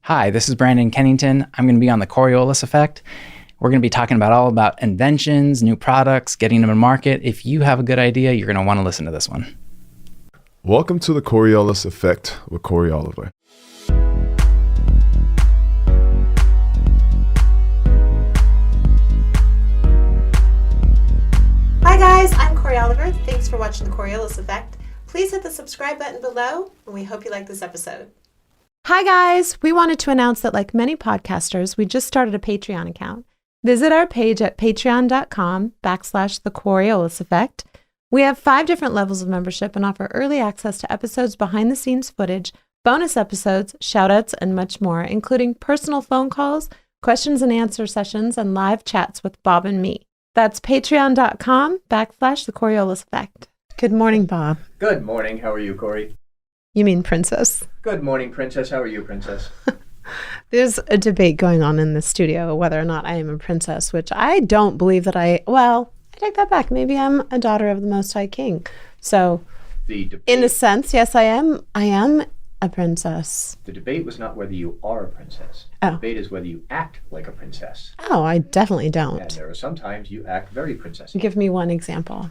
Hi, this is Brandon Kennington. I'm going to be on the Coriolis effect. We're going to be talking all about inventions, new products, getting them to market. If you have a good idea, you're going to want to listen to this one. Welcome to the Coriolis effect with Corey Oliver. Hi guys, I'm Corey Oliver. Thanks for watching the Coriolis effect. Please hit the subscribe button below, and we hope you like this episode. Hi guys, we wanted to announce that like many podcasters, we just started a Patreon account. Visit our page at patreon.com/the Coriolis effect. We have 5 different levels of membership and offer early access to episodes, behind the scenes footage, bonus episodes, shoutouts, and much more, including personal phone calls, questions and answer sessions, and live chats with Bob and me. That's patreon.com/the Coriolis effect. Good morning, Bob. Good morning. How are you, Corey? You mean Princess? Good morning, Princess. How are you, Princess? There's a debate going on in the studio whether or not I am a princess, which I don't believe that I take that back. Maybe I'm a daughter of the Most High King. So, in a sense, yes, I am a princess. The debate was not whether you are a princess. The debate is whether you act like a princess. Oh, I definitely don't. And there are sometimes you act very princessy. Give me one example.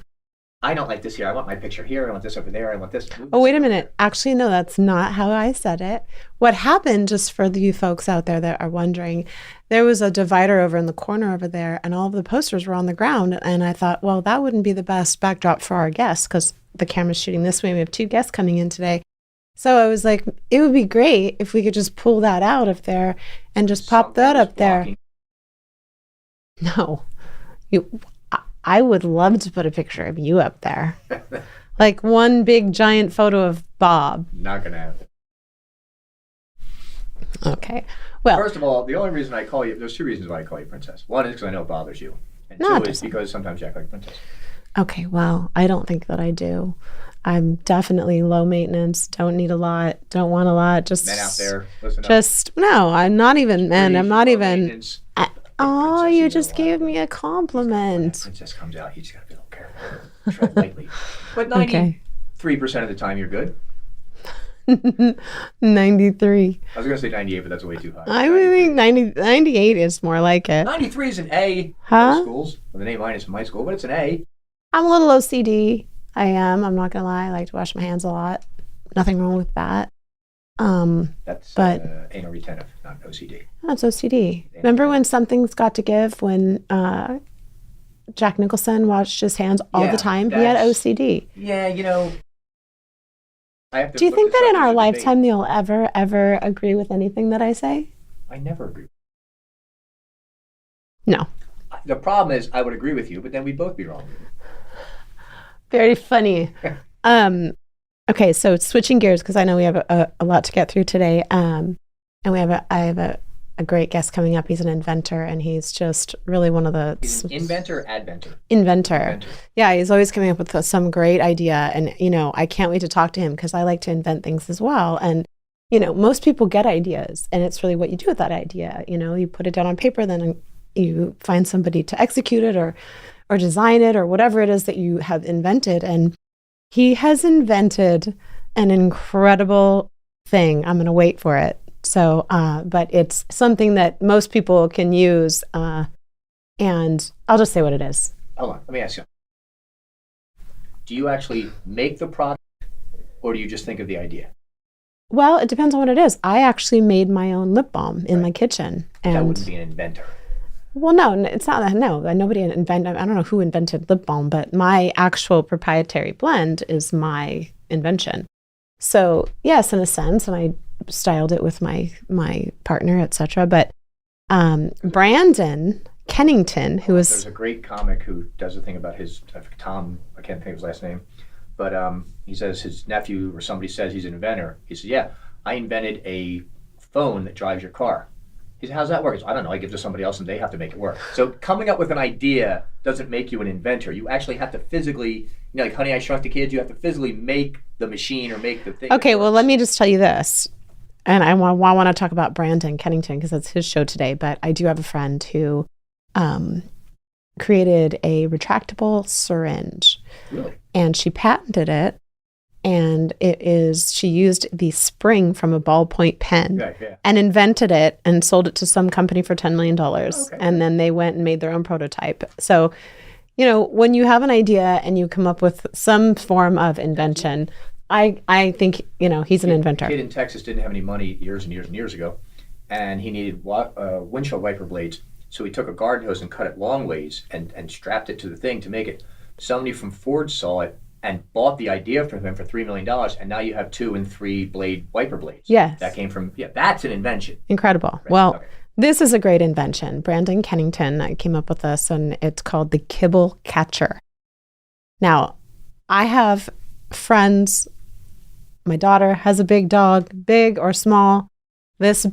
I don't like this here. I want my picture here. I want this over there. I want this. Oh, wait a minute. Actually, no, that's not how I said it. What happened, just for you folks out there that are wondering, there was a divider over in the corner over there, and all of the posters were on the ground. And I thought, well, that wouldn't be the best backdrop for our guests because the camera's shooting this way. We have 2 guests coming in today. So I was like, it would be great if we could just pull that out of there and just pop that up there. No. I would love to put a picture of you up there. Like one big giant photo of Bob. Not going to happen. Okay. Well, first of all, the only reason I call you, there's 2 reasons why I call you Princess. One is because I know it bothers you. And 2 is because sometimes you act like a princess. Okay, well, I don't think that I do. I'm definitely low maintenance, don't need a lot, don't want a lot. Just men out there, listen up. No, I'm not even men. I'm not even. Oh, you just gave me a compliment. Princess comes out, you just gotta be a little careful. Tread lightly. But 93% of the time you're good. 93. I was gonna say 98, but that's way too high. I think 98 is more like it. 93 is an A. Huh? In schools. Well, the A- in my school, but it's an A. I'm a little OCD. I am. I'm not gonna lie. I like to wash my hands a lot. Nothing wrong with that. That's anal retentive, not OCD. That's OCD. Remember when something's got to give? When Jack Nicholson washed his hands all the time? He had OCD. Yeah, I have to. Do you think that in our lifetime you'll ever agree with anything that I say? I never agree. No. The problem is I would agree with you, but then we'd both be wrong. Very funny. Okay, so switching gears because I know we have a lot to get through today, and I have a great guest coming up. He's an inventor, and he's just really one of the... He's an inventor or adventor? Inventor. Yeah, he's always coming up with some great idea, and, I can't wait to talk to him because I like to invent things as well. And, most people get ideas, and it's really what you do with that idea. You put it down on paper, then you find somebody to execute it or design it or whatever it is that you have invented. And he has invented an incredible thing. I'm going to wait for it. So, but it's something that most people can use. And I'll just say what it is. Hold on. Let me ask you. Do you actually make the product or do you just think of the idea? Well, it depends on what it is. I actually made my own lip balm in my kitchen. And that wouldn't be an inventor. Well, no, it's not. No, nobody invented. I don't know who invented lip balm, but my actual proprietary blend is my invention. So yes, in a sense, and I styled it with my partner, etc. But Brandon Kennington, who is there's a great comic who does a thing about his Tom. I can't think of his last name, but he says his nephew or somebody says he's an inventor. He says, "Yeah, I invented a phone that drives your car." He said, how's that work? He said, I don't know. I give it to somebody else and they have to make it work. So coming up with an idea doesn't make you an inventor. You actually have to physically, like Honey, I Shrunk the Kids, you have to physically make the machine or make the thing. Okay, well, let me just tell you this. And I want to talk about Brandon Kennington because it's his show today. But I do have a friend who created a retractable syringe. Really? And she patented it. And she used the spring from a ballpoint pen Right, yeah. and invented it and sold it to some company for $10 million. Okay. And then they went and made their own prototype. So, when you have an idea and you come up with some form of invention, I think, he's an inventor. A kid in Texas didn't have any money years and years and years ago, and he needed windshield wiper blades. So he took a garden hose and cut it long ways and strapped it to the thing to make it. Somebody from Ford saw it and bought the idea from him for $3 million, and now you have 2 and 3 blade wiper blades. Yes. That came from, that's an invention. Incredible. Right. Well, Okay. This is a great invention. Brandon Kennington came up with this, and it's called the kibble catcher. Now, I have friends. My daughter has a big dog, big or small. This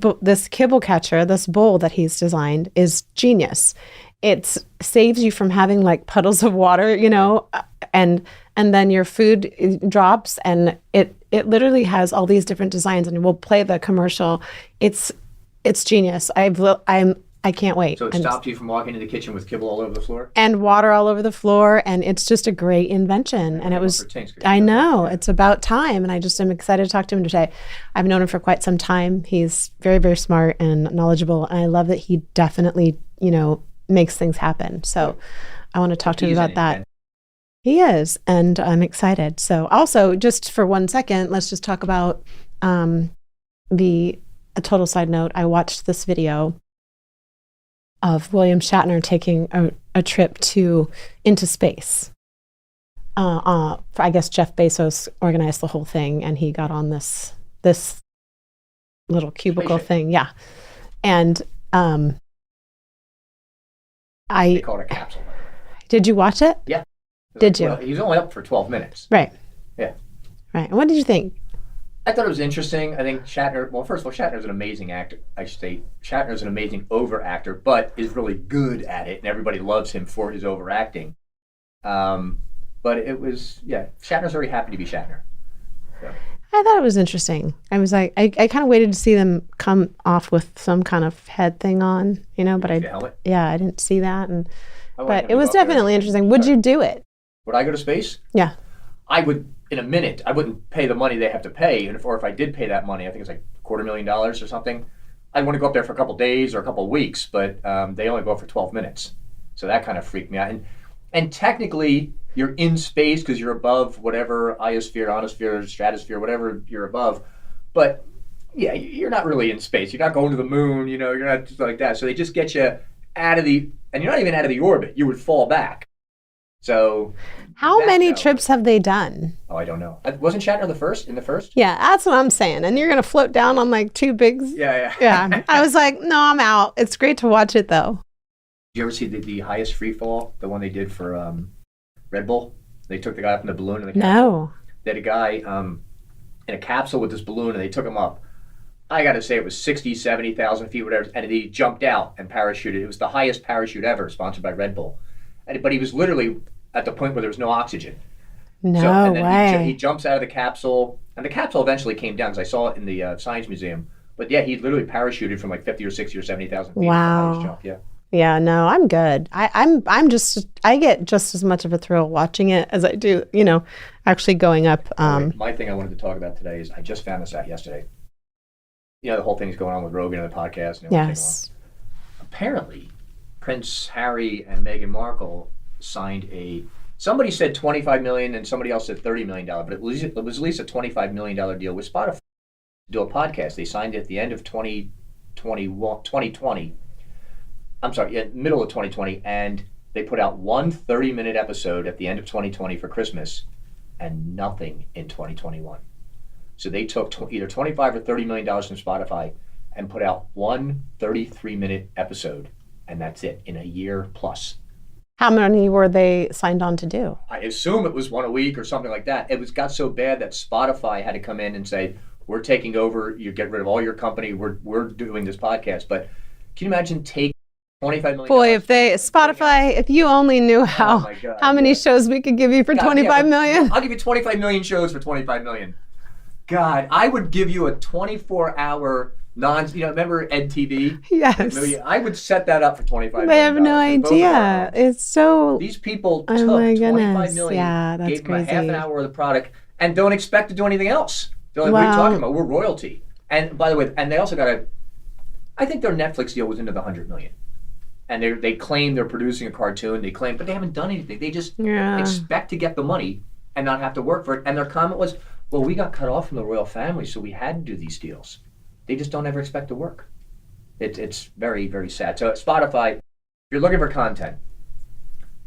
kibble catcher, this bowl that he's designed, is genius. It saves you from having like puddles of water, and then your food drops, and it literally has all these different designs. And we'll play the commercial. It's genius. I can't wait. So it stops you from walking into the kitchen with kibble all over the floor? And water all over the floor, and it's just a great invention. And it was, I know, it's about time, and I just am excited to talk to him today. I've known him for quite some time. He's very, very smart and knowledgeable, and I love that he definitely, makes things happen. So I want to talk to him about that. He is, and I'm excited. So also, just for 1 second, let's just talk about a total side note. I watched this video of William Shatner taking a trip into space. I guess Jeff Bezos organized the whole thing, and he got on this little cubicle thing. Yeah. And they call it a capsule. Did you watch it? Yeah. Did you? Well, he was only up for 12 minutes. Right. Yeah. Right. And what did you think? I thought it was interesting. I think Shatner, well, first of all, Shatner's an amazing actor. I should say Shatner's an amazing over actor, but is really good at it, and everybody loves him for his overacting. But it was, Shatner's very happy to be Shatner. So. I thought it was interesting. I was like, I kind of waited to see them come off with some kind of head thing on, but I didn't see that. But it was definitely interesting. Would you do it? Would I go to space? Yeah. I would, in a minute. I wouldn't pay the money they have to pay, or if I did pay that money, I think it's like $250,000 or something. I'd want to go up there for a couple days or a couple weeks, but they only go for 12 minutes. So that kind of freaked me out. And technically, you're in space because you're above whatever iosphere, ionosphere, stratosphere, whatever you're above. But yeah, you're not really in space. You're not going to the moon, you're not just like that. So they just get you out of and you're not even out of the orbit. You would fall back. So how many trips have they done? Oh, I don't know. Wasn't Shatner in the first? Yeah, that's what I'm saying. And you're going to float down on like 2 bigs? Yeah. Yeah. I was like, no, I'm out. It's great to watch it though. Did you ever see the highest free fall, the one they did for Red Bull? They took the guy up in the balloon in the capsule. No. They had a guy in a capsule with this balloon, and they took him up. I got to say, it was 60, 70,000 feet, whatever, and he jumped out and parachuted. It was the highest parachute ever, sponsored by Red Bull. But he was literally at the point where there was no oxygen. No way. He jumps out of the capsule, and the capsule eventually came down, because I saw it in the Science Museum. But yeah, he literally parachuted from like 50 or 60 or 70,000 feet. Wow. Jump, yeah. Yeah, no, I'm good. I get just as much of a thrill watching it as I do, actually going up. My thing I wanted to talk about today is I just found this out yesterday. The whole thing's going on with Rogan and the podcast. And yes. Apparently, Prince Harry and Meghan Markle signed somebody said $25 million and somebody else said $30 million, but it was at least a $25 million deal with Spotify to do a podcast. They signed it at the end of 2020. I'm sorry, middle of 2020, and they put out one 30-minute episode at the end of 2020 for Christmas, and nothing in 2021. So they took either $25 or $30 million from Spotify and put out one 33-minute episode, and that's it, in a year plus. How many were they signed on to do? I assume it was one a week or something like that. It got so bad that Spotify had to come in and say, we're taking over, you get rid of all your company, we're doing this podcast. But can you imagine $25 million? Boy, if you only knew how many shows we could give you for $25 million. I'll give you 25 million shows for $25 million. God, I would give you a 24-hour remember Ed TV? Yes. I would set that up for $25 million. They have no idea. It's so... These people took $25 million, Yeah, that's gave crazy. them a half an hour of the product, and don't expect to do anything else. They're like, what are you talking about? We're royalty. And by the way, and they also got I think their Netflix deal was into the $100 million. And they claim they're producing a cartoon. They claim, but they haven't done anything. They just expect to get the money and not have to work for it. And their comment was, well, we got cut off from the royal family, so we had to do these deals. They just don't ever expect to work. It's very, very sad. So Spotify, if you're looking for content,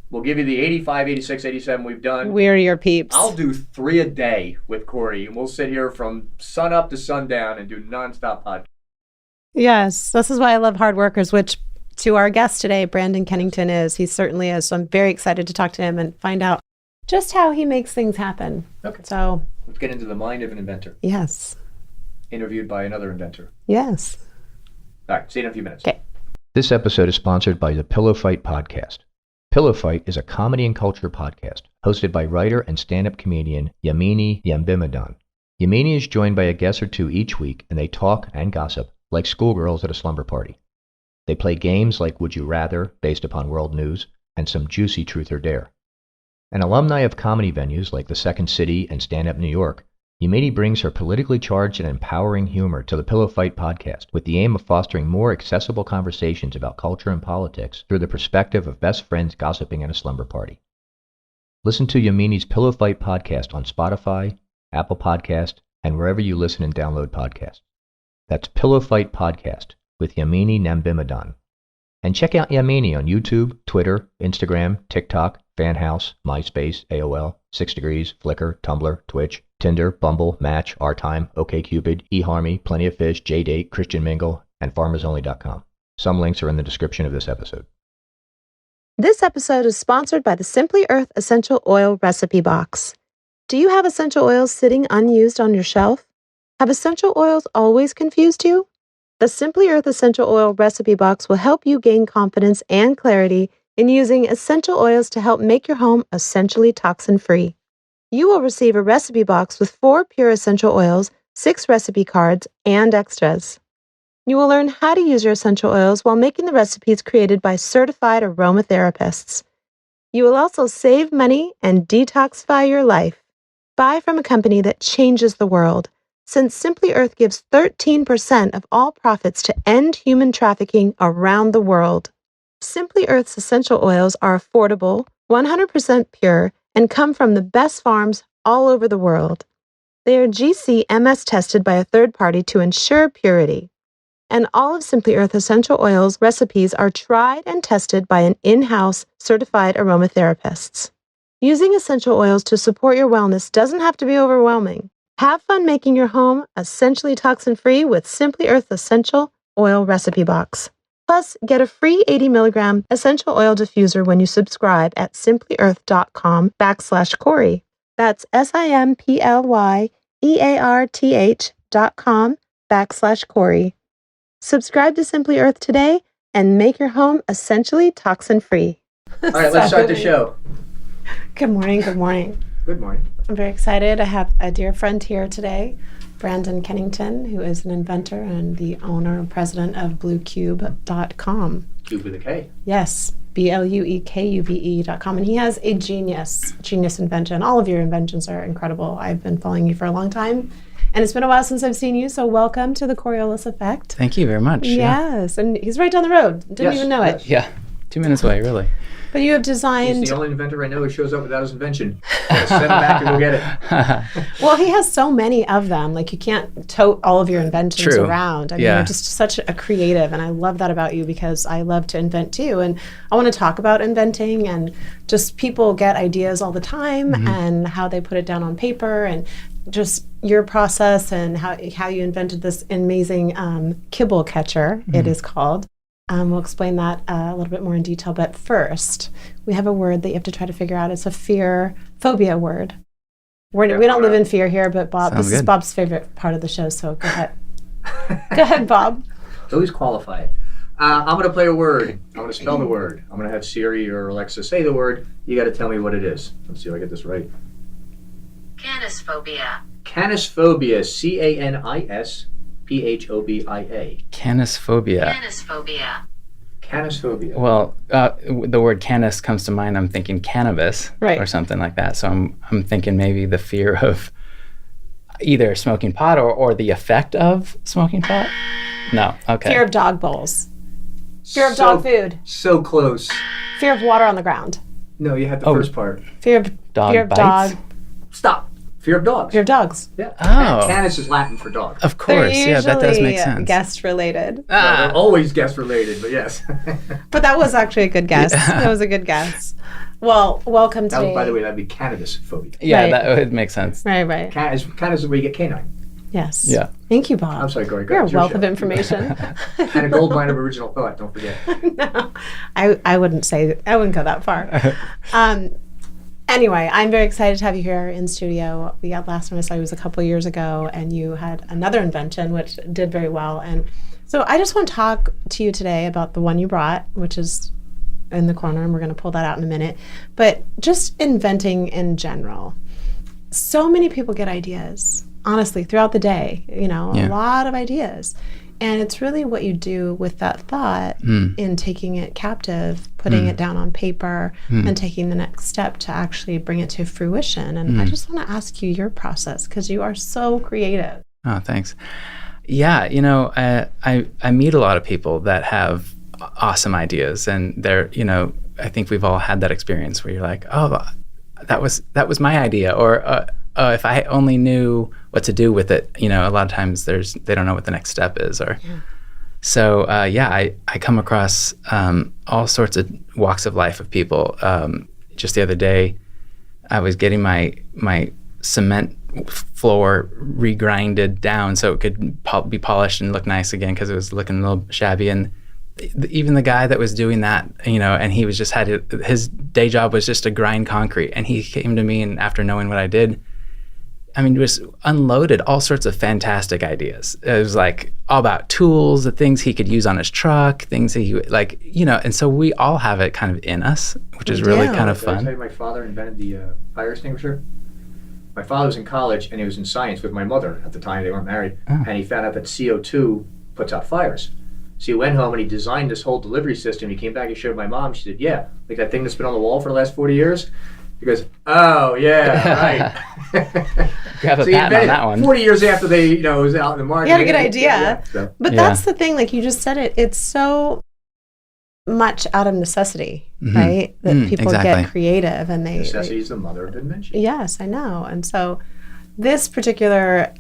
we'll give you the 85, 86, 87 we've done. We're your peeps. I'll do 3 a day with Corey, and we'll sit here from sun up to sundown and do nonstop podcasts. Yes, this is why I love hard workers, which to our guest today, Brandon Kennington is. He certainly is. So I'm very excited to talk to him and find out just how he makes things happen. Okay. So let's get into the mind of an inventor. Yes. Interviewed by another inventor. Yes. All right, see you in a few minutes. Okay. This episode is sponsored by the Pillow Fight Podcast. Pillow Fight is a comedy and culture podcast hosted by writer and stand-up comedian Yamini Yambimidan. Yamini is joined by a guest or two each week, and they talk and gossip like schoolgirls at a slumber party. They play games like Would You Rather, based upon world news, and some juicy Truth or Dare. An alumni of comedy venues like the Second City and Stand Up New York, Yamini brings her politically charged and empowering humor to the Pillow Fight podcast with the aim of fostering more accessible conversations about culture and politics through the perspective of best friends gossiping at a slumber party. Listen to Yamini's Pillow Fight podcast on Spotify, Apple Podcast, and wherever you listen and download podcasts. That's Pillow Fight Podcast with Yamini Nambimidan. And check out Yamini on YouTube, Twitter, Instagram, TikTok, Fanhouse, MySpace, AOL, 6 Degrees, Flickr, Tumblr, Twitch, Tinder, Bumble, Match, OurTime, OkCupid, eHarmony, Plenty of Fish, JDate, Christian Mingle, and FarmersOnly.com. Some links are in the description of this episode. This episode is sponsored by the Simply Earth Essential Oil Recipe Box. Do you have essential oils sitting unused on your shelf? Have essential oils always confused you? The Simply Earth Essential Oil Recipe Box will help you gain confidence and clarity in using essential oils to help make your home essentially toxin-free. You will receive a recipe box with 4 pure essential oils, 6 recipe cards, and extras. You will learn how to use your essential oils while making the recipes created by certified aromatherapists. You will also save money and detoxify your life. Buy from a company that changes the world, since Simply Earth gives 13% of all profits to end human trafficking around the world. Simply Earth's essential oils are affordable, 100% pure, and come from the best farms all over the world. They are GC-MS tested by a third party to ensure purity. And all of Simply Earth Essential Oils recipes are tried and tested by an in-house certified aromatherapists. Using essential oils to support your wellness doesn't have to be overwhelming. Have fun making your home essentially toxin-free with Simply Earth Essential Oil Recipe Box. Plus, get a free 80 milligram essential oil diffuser when you subscribe at simplyearth.com/Corey. That's simplyEarth.com/Corey. Subscribe to Simply Earth today and make your home essentially toxin-free. All right, let's start the show. Good morning. Good morning. Good morning. I'm very excited. I have a dear friend here today, Brandon Kennington, who is an inventor and the owner and president of BlueKube.com. Cube with a K. Yes, BlueKube.com. And he has a genius invention. All of your inventions are incredible. I've been following you for a long time. And it's been a while since I've seen you, so welcome to the Coriolis Effect. Thank you very much. Yes, and he's right down the road. Didn't even know it. Yeah, 2 minutes away, really. But you have designed... He's the only inventor I know who shows up without his invention. Send him back to go get it. Well, he has so many of them. Like, you can't tote all of your inventions around. I mean, you're just such a creative, and I love that about you because I love to invent too. And I want to talk about inventing, and just people get ideas all the time and how they put it down on paper, and just your process and how you invented this amazing kibble catcher, it is called. We'll explain that a little bit more in detail. But first, we have a word that you have to try to figure out. It's a phobia word. We don't live in fear here, but Bob, this is Bob's favorite part of the show, so go ahead. Go ahead, Bob. Always qualified. I'm going to play a word. I'm going to spell the word. I'm going to have Siri or Alexa say the word. You got to tell me what it is. Let's see if I get this right. Canisphobia. Canisphobia. Canisphobia. Canisphobia. Canisphobia. Canisphobia. Well, the word canis comes to mind. I'm thinking cannabis or something like that. So I'm thinking maybe the fear of Either smoking pot or the effect of smoking pot? No. Okay. Fear of dog bowls. Fear of dog food. So close. Fear of water on the ground. No, you had the first part. Fear of Dog bites? dog. Stop. Fear of dogs. Fear of dogs. Yeah. Oh. Canis is Latin for dog. Of course. Yeah, that does make sense. Guest related. Well, they're always guest related, but yes. But that was actually a good guess. That was a good guess. Well, welcome That today. would, by the way, that'd be cannabis phobia. Yeah, Right. that would make sense. Right. Canis is where you get canine. Yes. Yeah. Thank you, Bob. I'm sorry, Corey. You're a It's your wealth show. of information. And a gold mine of original thought, don't forget. No, I wouldn't go that far. Anyway, I'm very excited to have you here in studio. Last time I saw you was a couple years ago, and you had another invention which did very well. And so I just want to talk to you today about the one you brought, which is in the corner, and we're going to pull that out in a minute. But just inventing in general. So many people get ideas, honestly, throughout the day, a lot of ideas. And it's really what you do with that thought in taking it captive, putting it down on paper, and taking the next step to actually bring it to fruition. And I just want to ask you your process, because you are so creative. Oh, thanks. Yeah, I meet a lot of people that have awesome ideas, and they're, I think we've all had that experience where you're like, oh, that was my idea, or if I only knew what to do with it, a lot of times they don't know what the next step is, or so. I come across all sorts of walks of life of people. Just the other day, I was getting my cement floor regrinded down so it could be polished and look nice again, because it was looking a little shabby. And even the guy that was doing that, and he was just his day job was just to grind concrete. And he came to me, and after knowing what I did, just unloaded all sorts of fantastic ideas. It was like all about tools, the things he could use on his truck, things that he would and so we all have it kind of in us, which is really kind of Did I tell fun. you my father invented the fire extinguisher? My father was in college, and he was in science with my mother at the time. They weren't married. And he found out that CO2 puts out fires. So he went home and he designed this whole delivery system. He came back and showed my mom. She said, yeah, like that thing that's been on the wall for the last 40 years. He goes, oh, yeah, right. Grab a So he patent on invented that one. 40 years after they, it was out in the market. You had a good idea. Yeah, so. But that's the thing, like you just said it's so much out of necessity, right? That people exactly. get creative and they... Necessity is the mother of invention. Yes, I know. And so this particular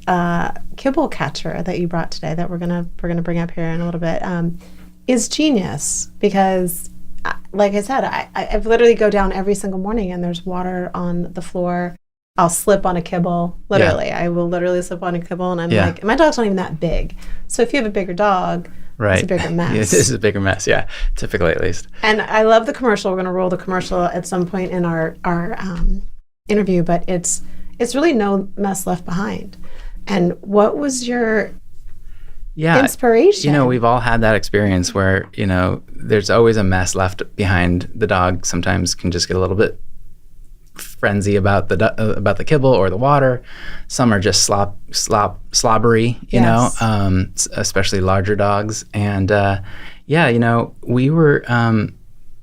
kibble catcher that you brought today, that we're gonna bring up here in a little bit, is genius, because like I said, I've literally go down every single morning and there's water on the floor. I'll slip on a kibble, literally. I will literally slip on a kibble, and I'm like, my dog's not even that big. So if you have a bigger dog, right. it's a bigger mess. This is a bigger mess, yeah, typically at least. And I love the commercial. We're going to roll the commercial at some point in our interview, but it's really no mess left behind. And what was your inspiration? We've all had that experience where, there's always a mess left behind. The dog sometimes can just get a little bit frenzy about the kibble or the water. Some are just slobbery, especially larger dogs. And we were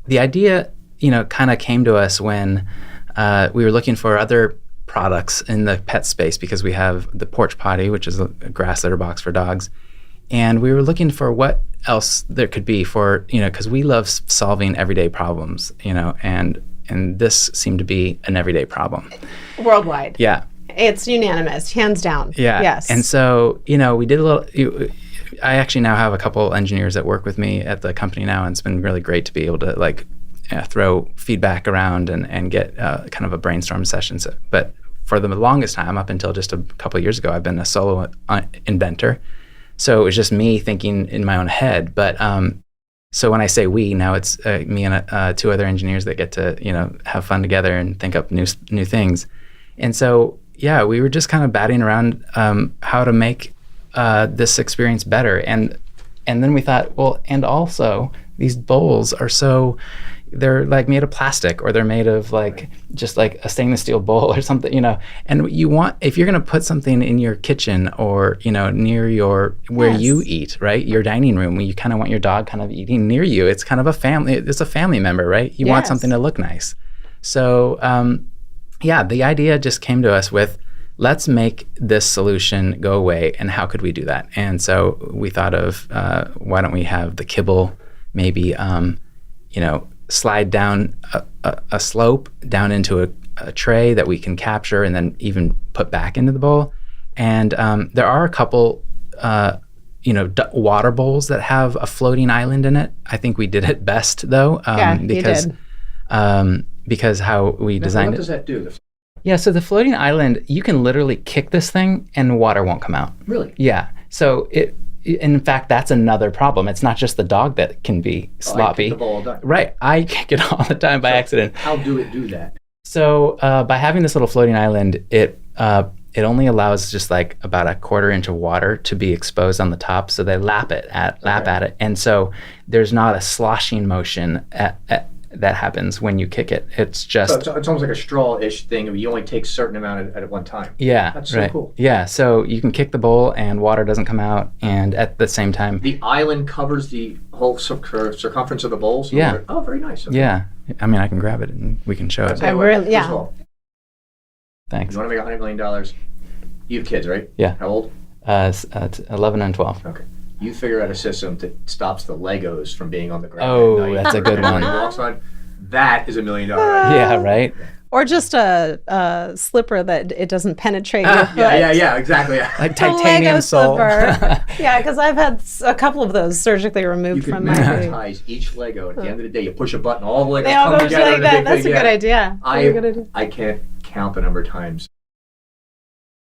the idea, kind of came to us when we were looking for other products in the pet space, because we have the porch potty, which is a grass litter box for dogs. And we were looking for what else there could be for, because we love solving everyday problems, and this seemed to be an everyday problem. Worldwide. Yeah. It's unanimous, hands down. Yeah. Yes. And so, we did a little, I actually now have a couple engineers that work with me at the company now, and it's been really great to be able to throw feedback around and get kind of a brainstorm session. But for the longest time, up until just a couple of years ago, I've been a solo inventor. So it was just me thinking in my own head. But so when I say we, now it's me and two other engineers that get to have fun together and think up new things. And so we were just kind of batting around how to make this experience better. And then we thought, well, and also these bowls are they're like made of plastic, or they're made of just like a stainless steel bowl or something, and if you're going to put something in your kitchen or, near where you eat, right? Your dining room, where you kind of want your dog kind of eating near you. It's kind of it's a family member, right? You want something to look nice. So, the idea just came to us with, let's make this solution go away. And how could we do that? And so we thought of, why don't we have the kibble maybe, slide down a slope down into a tray that we can capture and then even put back into the bowl. And there are a couple, water bowls that have a floating island in it. I think we did it best though, because you did. Because how we designed it. What does that do? Yeah, so the floating island, you can literally kick this thing and water won't come out. Really? Yeah. So in fact, that's another problem. It's not just the dog that can be sloppy. I kick the ball all the time. Right. I kick it all the time by accident. How do it do that? So by having this little floating island, it only allows just like about a quarter inch of water to be exposed on the top. So they lap at it. And so there's not a sloshing motion that happens when you kick it. It's just... So it's almost like a straw-ish thing. You only take a certain amount at one time. Yeah. That's so cool. Yeah. So you can kick the bowl and water doesn't come out. And at the same time... The island covers the whole circumference of the bowl? So Yeah. Oh, very nice. Okay. Yeah. I mean, I can grab it and we can show it. Tell you what, first yeah. of all, Thanks. you want to make $100 million, you have kids, right? Yeah. How old? It's 11 and 12. Okay. You figure out a system that stops the Legos from being on the ground. Oh, at night. that's a good one. When he walks on, that is $1 million. Idea. Yeah, right? Or just a slipper that it doesn't penetrate your foot. Yeah, exactly. Like A titanium Lego sole. slipper. Yeah, because I've had a couple of those surgically You removed can from my feet. magnetize each Lego. At the end of the day, you push a button, all the Legos They all come go together. like in a that. big That's a thing. good idea. That's a good idea. I can't count the number of times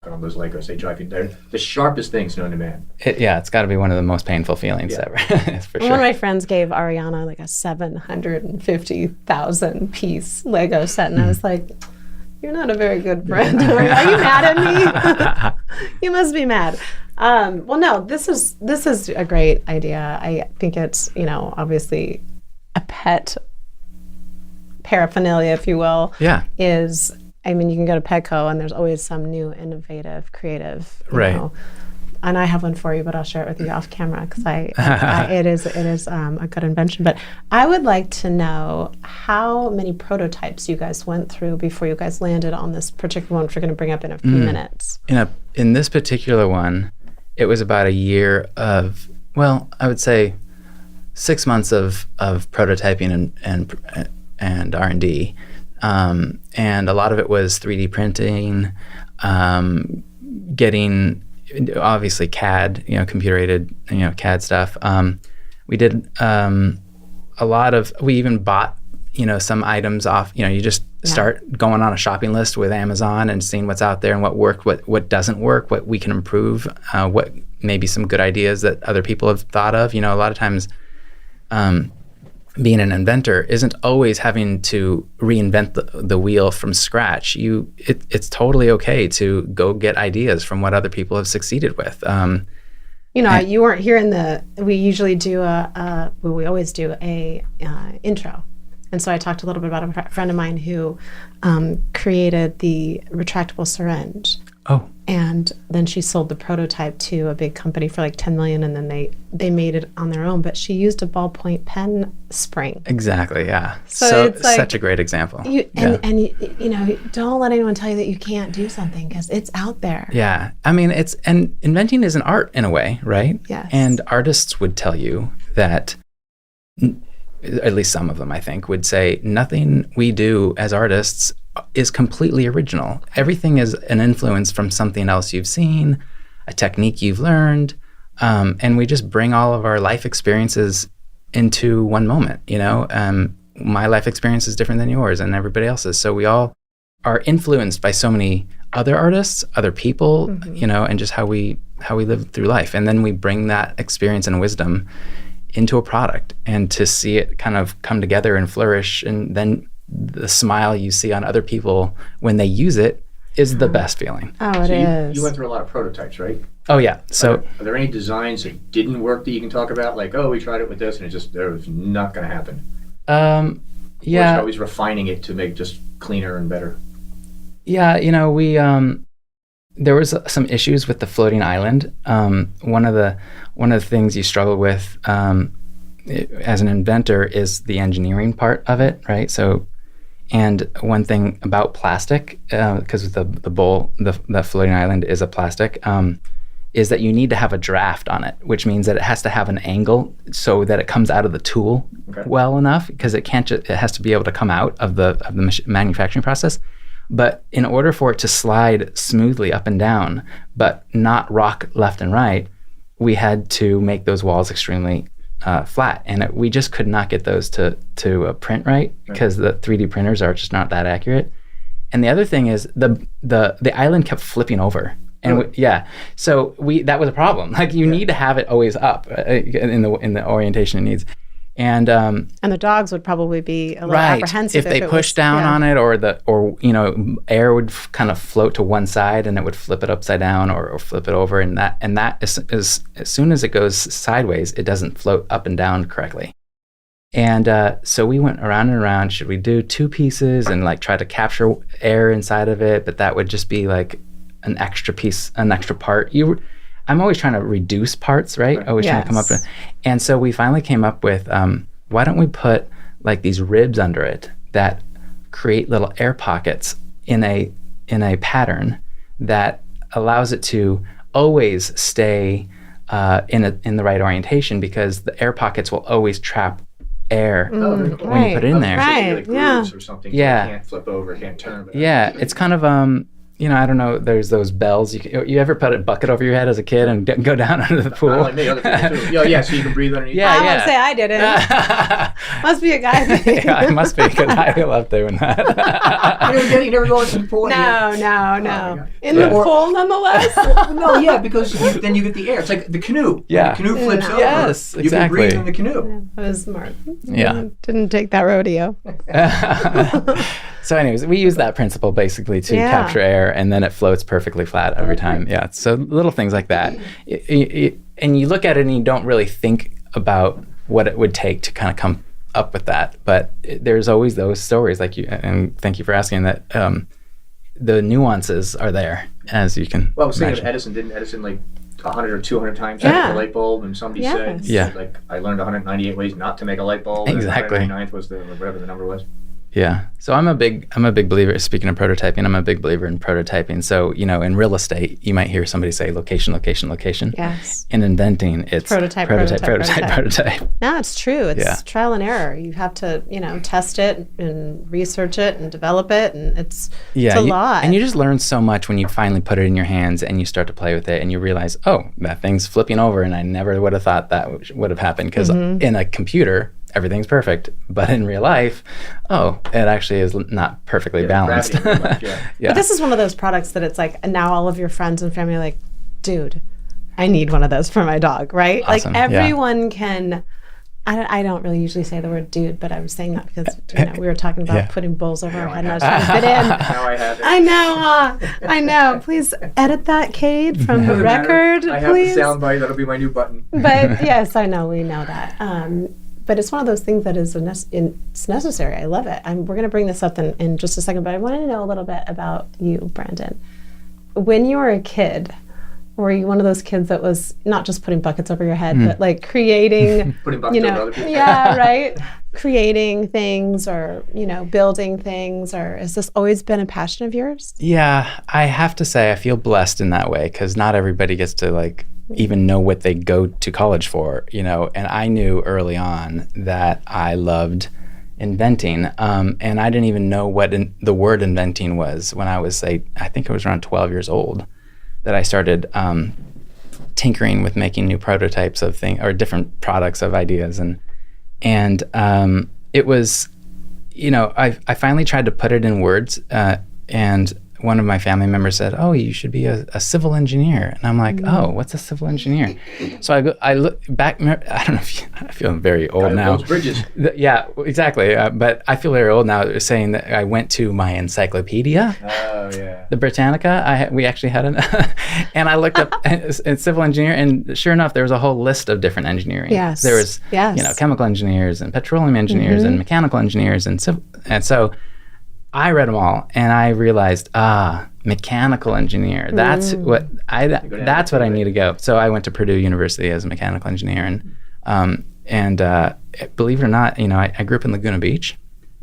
on those Legos. They drive you. They're the sharpest things known to man. It's got to be one of the most painful feelings ever. For One of sure. my friends gave Ariana like a 750,000 piece Lego set, and I was like, "You're not a very good friend. Are you mad at me? You must be mad." Well, no, this is a great idea. I think it's obviously a pet paraphernalia, if you will. Yeah. I mean, you can go to Petco and there's always some new, innovative, creative, Right. And I have one for you, but I'll share it with you off camera because it is a good invention. But I would like to know how many prototypes you guys went through before you guys landed on this particular one, which we're going to bring up in a few minutes. In this particular one, it was about a year of, I would say 6 months of prototyping and R&D. And a lot of it was 3D printing, getting obviously CAD, computer aided, CAD stuff. We did we even bought, some items off, you just start going on a shopping list with Amazon and seeing what's out there and what worked, what doesn't work, what we can improve, what maybe some good ideas that other people have thought of. A lot of times, being an inventor isn't always having to reinvent the wheel from scratch. It's totally okay to go get ideas from what other people have succeeded with. You weren't here we usually do we always do a intro. And so I talked a little bit about a friend of mine who created the retractable syringe. Oh. And then she sold the prototype to a big company for like $10 million, and then they made it on their own. But she used a ballpoint pen spring. Exactly. Yeah. So it's like, such a great example. Don't let anyone tell you that you can't do something because it's out there. Yeah. I mean, and inventing is an art in a way, right? Yes. And artists would tell you that, at least some of them, I think, would say nothing we do as artists is completely original. Everything is an influence from something else you've seen, a technique you've learned, and we just bring all of our life experiences into one moment. My life experience is different than yours and everybody else's, so we all are influenced by so many other artists, other people, and just how we live through life, and then we bring that experience and wisdom into a product, and to see it kind of come together and flourish, and then the smile you see on other people when they use it is the best feeling. Oh, it is. You went through a lot of prototypes, right? Oh yeah. So are there any designs that didn't work that you can talk about? Like, we tried it with this and it was not going to happen. yeah. Or is it always refining it to make just cleaner and better? Yeah, we there was some issues with the floating island. One of the things you struggle with as an inventor is the engineering part of it, right? So And one thing about plastic, because the bowl, the floating island is a plastic, is that you need to have a draft on it, which means that it has to have an angle so that it comes out of the tool well enough, because it can't. It has to be able to come out of the manufacturing process. But in order for it to slide smoothly up and down, but not rock left and right, we had to make those walls extremely flat, and we just could not get those to print right because the 3D printers are just not that accurate. And the other thing is the island kept flipping over, and so that was a problem. Like you need to have it always up in the orientation it needs. And the dogs would probably be a little apprehensive if they push down on it, or air would kind of float to one side and it would flip it upside down or flip it over, and that is as soon as it goes sideways, it doesn't float up and down correctly. And so we went around and around. Should we do 2 pieces and like try to capture air inside of it? But that would just be like an extra piece, an extra part. I'm always trying to reduce parts, right? Always trying to come up with. And so we finally came up with, why don't we put like these ribs under it that create little air pockets in a pattern that allows it to always stay in the right orientation, because the air pockets will always trap air when you put it in there. Like or something, so it can't flip over, can't turn. But it's kind of I don't know. There's those bells. You ever put a bucket over your head as a kid and go down under the pool? Not like me, other people too. So you can breathe underneath. I would say I didn't. Must be a guy thing. Yeah, it must be, because I love doing that. You never go into the pool. No. In the pool, nonetheless. Because then you get the air. It's like the canoe. Yeah. The canoe flips over. Yes, exactly. You can breathe in the canoe. That was smart. Yeah. Didn't take that rodeo. So anyways, we use that principle basically to capture air, and then it floats perfectly flat every time. Yeah. So little things like that. And you look at it and you don't really think about what it would take to kind of come up with that. But there's always those stories, like you, and thank you for asking that. The nuances are there, as you can Well, I was thinking imagine. of Edison. Didn't Edison like 100 or 200 times make a light bulb? And somebody said, like, I learned 198 ways not to make a light bulb. Exactly. And 199th was whatever the number was. Yeah. So I'm a big believer, speaking of prototyping, I'm a big believer in prototyping. So, in real estate, you might hear somebody say location, location, location. Yes. In inventing, it's prototype. No, it's true. It's trial and error. You have to, test it and research it and develop it, and it's a lot. And you just learn so much when you finally put it in your hands and you start to play with it and you realize, oh, that thing's flipping over, and I never would have thought that would have happened, because in a computer, everything's perfect, but in real life, it actually is not perfectly balanced. But this is one of those products that it's like, now all of your friends and family are like, dude, I need one of those for my dog, right? Awesome. Like everyone can. I don't really usually say the word dude, but I was saying that because we were talking about putting bowls over our head, and I was trying to fit in. Now I have it. I know. Please edit that, Cade, from the record, I have please. the soundbite. That'll be my new button. But yes, I know. We know that. But it's one of those things that is it's necessary. I love it. We're going to bring this up in just a second, but I wanted to know a little bit about you, Brandon. When you were a kid, were you one of those kids that was not just putting buckets over your head, but like creating, putting buckets over other people? Yeah, right? Creating things, or, building things, or has this always been a passion of yours? Yeah, I have to say I feel blessed in that way, because not everybody gets to even know what they go to college for, and I knew early on that I loved inventing, and I didn't even know what the word inventing was when I was, I think I was around 12 years old, that I started tinkering with making new prototypes of things, or different products of ideas, and it was, I finally tried to put it in words, and one of my family members said, "Oh, you should be a civil engineer." And I'm like, "Oh, what's a civil engineer?" So I look back. I don't know if I feel very old now. Those bridges. Yeah, exactly. But I feel very old now, saying that I went to my encyclopedia. Oh yeah. The Britannica. We actually had an, and I looked up a civil engineer, and sure enough, there was a whole list of different engineering. Yes. There was, chemical engineers and petroleum engineers and mechanical engineers and so. I read them all, and I realized, mechanical engineer. That's what I need to go. So I went to Purdue University as a mechanical engineer, and believe it or not, I grew up in Laguna Beach.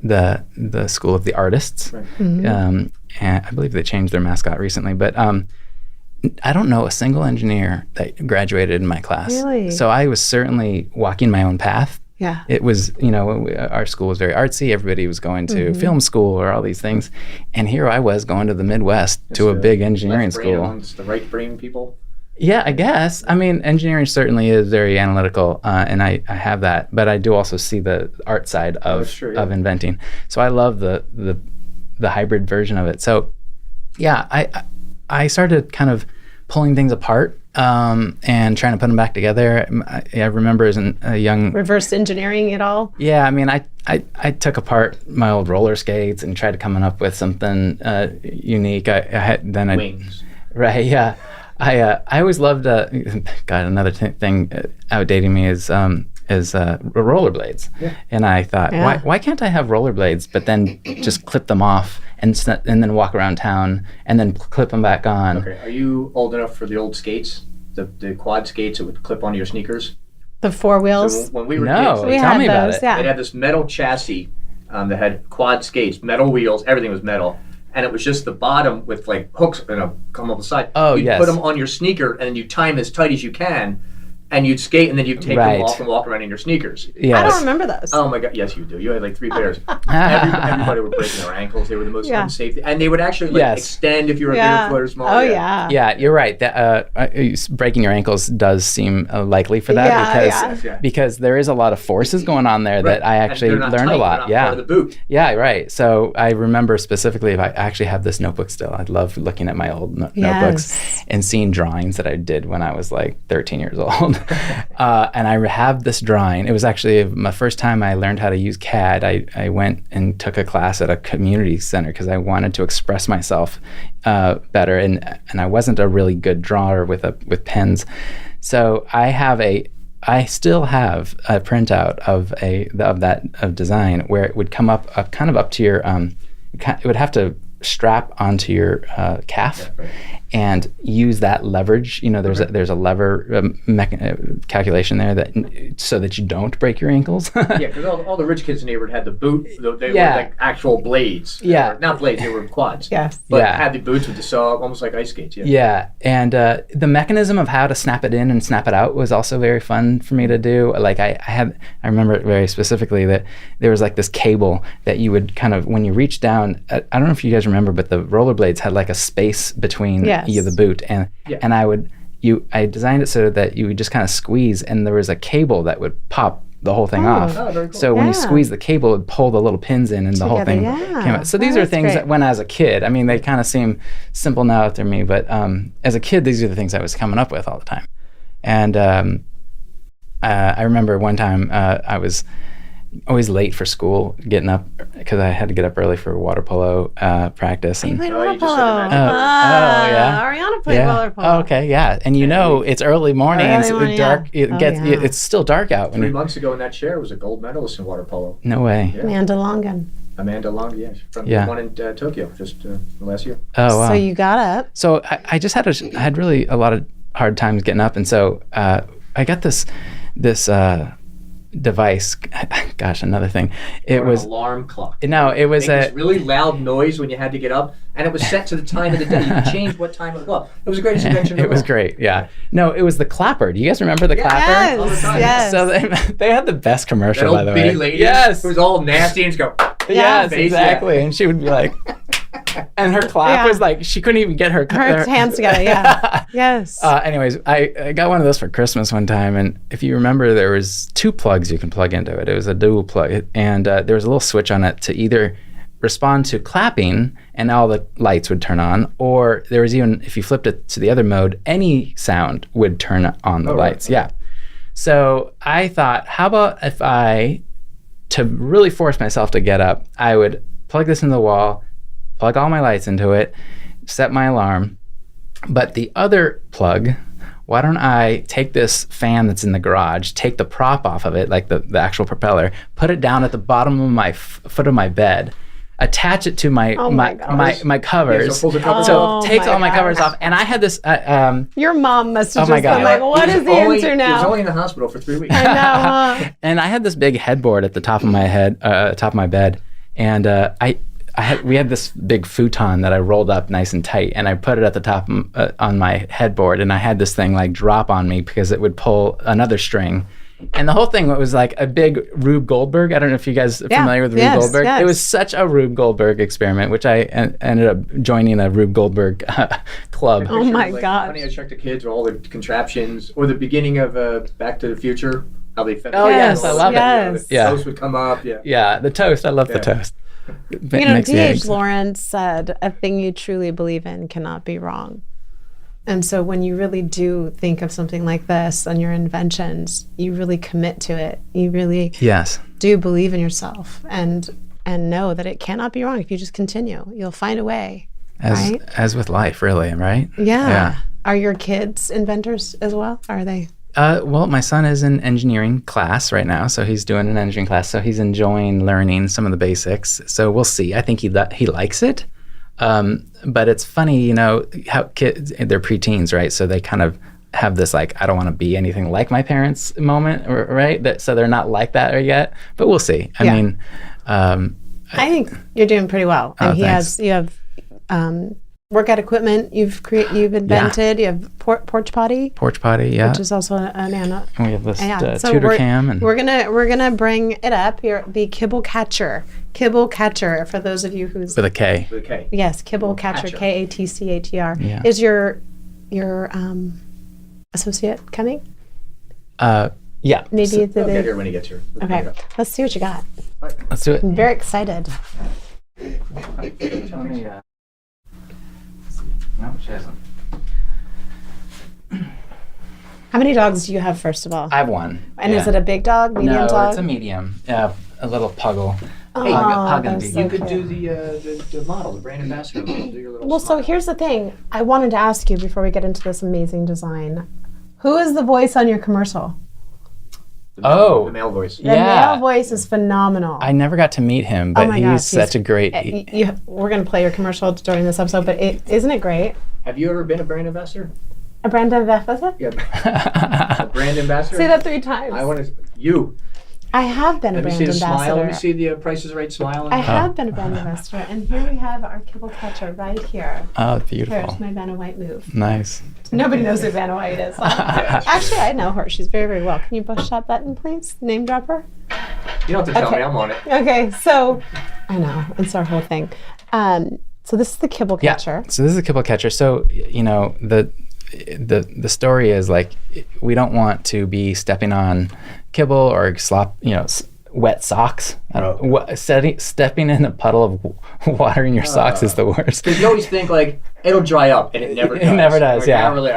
the School of the Artists. Right. And I believe they changed their mascot recently, but I don't know a single engineer that graduated in my class. Really? So I was certainly walking my own path. Yeah. It was, our school was very artsy. Everybody was going to film school or all these things. And here I was going to the Midwest to a big engineering left brain school. amongst the right brain people. Yeah, I guess. I mean, engineering certainly is very analytical, and I have that. But I do also see the art side of inventing. So I love the hybrid version of it. So, yeah, I started kind of pulling things apart and trying to put them back together. I remember as a young... Reverse engineering it all? Yeah, I mean, I took apart my old roller skates and tried coming up with something unique. I had Wings. Right, yeah. I always loved, God, another thing outdating me is rollerblades. Yeah. And I thought, Yeah. why can't I have rollerblades, but then just clip them off and then walk around town and then clip them back on? Okay, are you old enough for the old skates? The quad skates that would clip onto your sneakers? The four wheels? So when we were No. kids, We Tell had me about those, it. yeah. it had this metal chassis that had quad skates, metal wheels, everything was metal. And it was just the bottom with like hooks come up the side. Oh, you'd yes. put them on your sneaker and then you'd tie them as tight as you can, and you'd skate and then you'd take Right. them off and walk around in your sneakers. Yes. I don't remember those. Oh my God! Yes, you do. You had like 3 pairs. Everybody were breaking their ankles. They were the most Yeah. unsafe, and they would actually Yes. extend if you were a Yeah. bigger foot or small. Oh, yeah. Yeah, you're right. Breaking your ankles does seem likely for that Yeah, yeah. because there is a lot of forces going on there that I And actually they're not learned tight, a lot. they're not Yeah. part of the boot. Yeah, right. So I remember specifically, if I actually have this notebook still, I'd love looking at my old notebooks and seeing drawings that I did when I was like 13 years old. And I have this drawing. It was actually my first time I learned how to use CAD. I went and took a class at a community center because I wanted to express myself better, and I wasn't a really good drawer with pens. So I still have a printout of design where it would come up kind of up to your it would have to strap onto your calf and use that leverage. There's a lever calculation there so that you don't break your ankles. Yeah, because all the rich kids in the neighborhood had the boot. They were Yeah. like actual blades. Yeah. Not blades, they were quads. Yes. But Yeah. had the boots with the saw, almost like ice skates. Yeah. Yeah, and the mechanism of how to snap it in and snap it out was also very fun for me to do. Like I remember it very specifically that there was like this cable that you would kind of, when you reach down, I don't know if you guys remember, but the rollerblades had like a space between Yes. the boot, and Yeah. and I designed it so that you would just kind of squeeze, and there was a cable that would pop the whole thing off. Oh, very cool. So when you Yeah. squeeze the cable, it would pull the little pins in, and the whole Together, thing yeah. came out. So these Oh, are that's things great. that when as a kid, I mean, they kind of seem simple now to me, but as a kid, these are the things I was coming up with all the time. And I remember one time I was always late for school, getting up because I had to get up early for water polo practice. You And played Oh, water you just polo. said that. Oh, yeah. Ariana played yeah. water polo. Oh, okay, yeah. And it's early mornings, Early morning, dark. yeah. It Oh, gets yeah. it's still dark out. 3 months ago in that chair was a gold medalist in water polo. No way. Yeah. Amanda Longan. Amanda Long, yeah, from Yeah. the one in Tokyo just last year. Oh wow. So you got up. So I just had really a lot of hard times getting up, and so I got this device. Gosh, another thing. It Or was an alarm clock. no, it was Make this really loud noise when you had to get up, and it was set to the time of the day. You could change what time it was. It was the greatest invention. it was great. Yeah. No, it was the clapper. Do you guys remember the Yeah. clapper? All the time. Yes. So they had the best commercial, That by the old way. bitty lady. Yes. It was all nasty and just go. Yes, Face, exactly. And she would be like, and her clap Yeah. was like, she couldn't even get her Hands together, yeah. Yes. Anyways, I got one of those for Christmas one time, and if you remember, there was 2 plugs you can plug into it. It was a dual plug, and there was a little switch on it to either respond to clapping and all the lights would turn on, or there was even, if you flipped it to the other mode, any sound would turn on the lights. Right. Yeah. So I thought, how about if to really force myself to get up, I would plug this into the wall, plug all my lights into it, set my alarm. But the other plug, why don't I take this fan that's in the garage, take the prop off of it, like the actual propeller, put it down at the bottom of my foot of my bed, attach it to my my covers. Yeah, so pulls the covers So off. takes Oh all my my covers gosh. off. And I had this Your mom must have Oh my just God. been like, what is the answer He was now? only in the hospital for 3 weeks. I know, huh? and I had this big headboard at the top of my head, top of my bed, And we had this big futon that I rolled up nice and tight, and I put it at the top on my headboard, and I had this thing like drop on me because it would pull another string. And the whole thing was like a big Rube Goldberg. I don't know if you guys are familiar with Rube Goldberg. Yes. It was such a Rube Goldberg experiment, which I ended up joining a Rube Goldberg club. Oh my like, gosh. Honey, I Shrunk the Kids, or all the contraptions, or the beginning of Back to the Future, how they fed Oh, yes, I love it. The Yeah. toast would come up, yeah. Yeah, the toast. I love the Yeah. toast. D.H. Lawrence said, a thing you truly believe in cannot be wrong. And so when you really do think of something like this and your inventions, you really commit to it. You really Yes. do believe in yourself and know that it cannot be wrong. If you just continue, you'll find a way. Right? As with life, really, right? Yeah. Are your kids inventors as well? Are they? Well, my son is in engineering class right now, so he's doing an engineering class, so he's enjoying learning some of the basics. So we'll see. I think he likes it. But it's funny, how kids, they're preteens, right? So they kind of have this like, I don't want to be anything like my parents moment, right? So they're not like that yet, but we'll see. I mean, I think you're doing pretty well. And you have workout equipment you've invented. You have porch potty, yeah. which is also an And we have this so tutor cam, and we're gonna bring it up here. The kibble catcher, for those of you who's with a K. With a K. yes, kibble catcher, Katchatr. Yeah. Is your associate coming? Yeah. Maybe So, He'll get here when he gets here. We'll okay. bring it up. Let's see what you got. let's do it. I'm very excited. No, she hasn't. How many dogs do you have, first of all? I have one. And is it a big dog, medium no, dog? it's a medium. Yeah, a little puggle. Oh, Hug and that's be. so You could cute. do the model, the brand ambassador. Do your little Well, so smile. here's the thing. I wanted to ask you before we get into this amazing design. Who is the voice on your commercial? The male voice. The male voice is phenomenal. I never got to meet him, but my he's gosh, such a great. We're going to play your commercial during this episode, but isn't it great? Have you ever been a brand ambassador? A Brandon Kennington? Yeah. A brand ambassador? Say that 3 times. I want to. You. I have been a Let me brand see the smile. ambassador. Let me see the Price is Right smile. I have been a brand ambassador, and here we have our kibble catcher right here. Oh, Here's beautiful. my Vanna White move. Nice. Nobody knows who Vanna White is. Huh? Actually, I know her. She's very, very well. Can you push that button, please? Name drop her. You don't have to tell Okay. me. I'm on it. Okay, so I know it's our whole thing. So this is the kibble catcher. Yeah. So this is a kibble catcher. So the story is like, we don't want to be stepping on kibble or slop, wet socks. Stepping in a puddle of water in your socks is the worst. Because you always think like it'll dry up, and it never does. It never does. Like, Yeah. I really,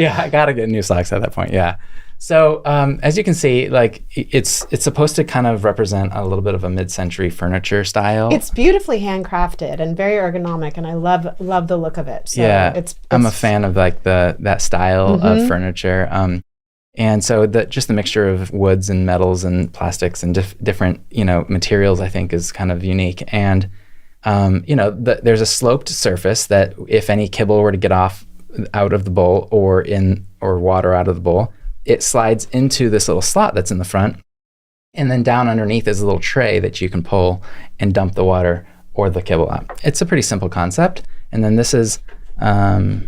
I gotta get new socks at that point. Yeah. So as you can see, like it's supposed to kind of represent a little bit of a mid-century furniture style. It's beautifully handcrafted and very ergonomic, and I love the look of it. So yeah, I'm a it's fan of like that style of furniture. And so just the mixture of woods and metals and plastics and different materials, I think, is kind of unique. And there's a sloped surface that if any kibble were to get out of the bowl or water out of the bowl, it slides into this little slot that's in the front, and then down underneath is a little tray that you can pull and dump the water or the kibble out. It's a pretty simple concept. And then this is a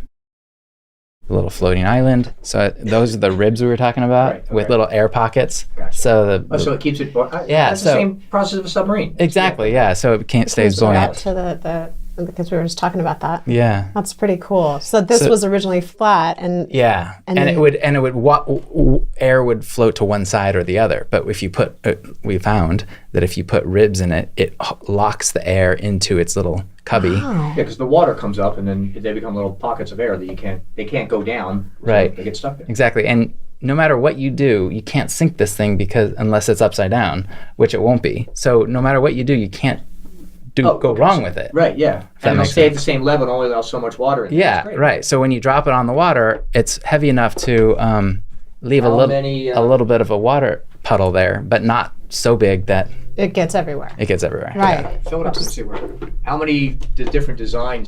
little floating island. So those are the ribs we were talking about, Right, with okay. little air pockets. Gotcha. So so it keeps it. Yeah, It's so- the same process of a submarine. exactly, yeah. So it can't stay Comes right out buoyant. to the because we were just talking about that. Yeah. That's pretty cool. So this was originally flat, and Yeah, And and then- it would air would float to one side or the other. But if you put, we found that if you put ribs in it, it locks the air into its little cubby. Yeah, because the water comes up, and then they become little pockets of air that they can't go down. So Right. They get stuck there. Exactly, and no matter what you do, you can't sink this thing unless it's upside down, which it won't be. So no matter what you do, you can't go wrong with it. Right. Yeah. that And it'll makes stay at sense. the same level and only allow so much water in. Yeah, That's great. right. So when you drop it on the water, it's heavy enough to leave How a many, little bit of a water puddle there, but not so big that it gets everywhere. it gets everywhere. Right. Fill it up and see where. How many different designs?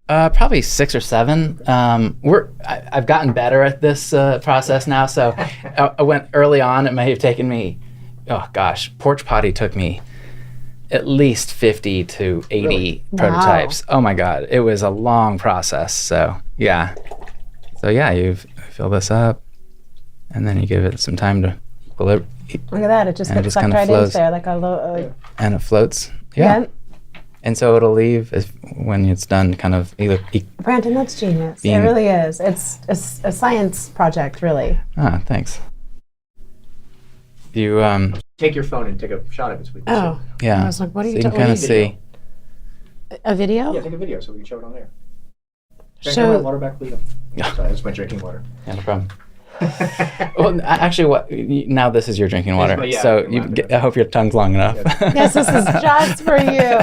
Probably 6 or 7. I've gotten better at this process now. So I went early on. It may have taken me, oh gosh, porch potty took me at least 50 to 80 Really? prototypes. Oh my God, it was a long process. So yeah, you fill this up, and then you give it some time to Look at that. It just And it gets just sucked kinda right flows. into there like a little. and it floats. Yeah. And so it'll leave when it's done, kind of either. Brandon, that's genius. Being- It really is. It's a science project, really. Thanks. You Take your phone and take a shot of it so we can Oh, yeah. I was like, what are So you you can doing? kind of see. A video? see. Yeah, take a video so we can show it on there. Can I So- have my water back, please? Yeah. Sorry, that's my drinking water. Yeah, no problem. Well, actually, now this is your drinking water. but yeah, so I'm laughing at I hope your tongue's long enough. Yes, this is just for you.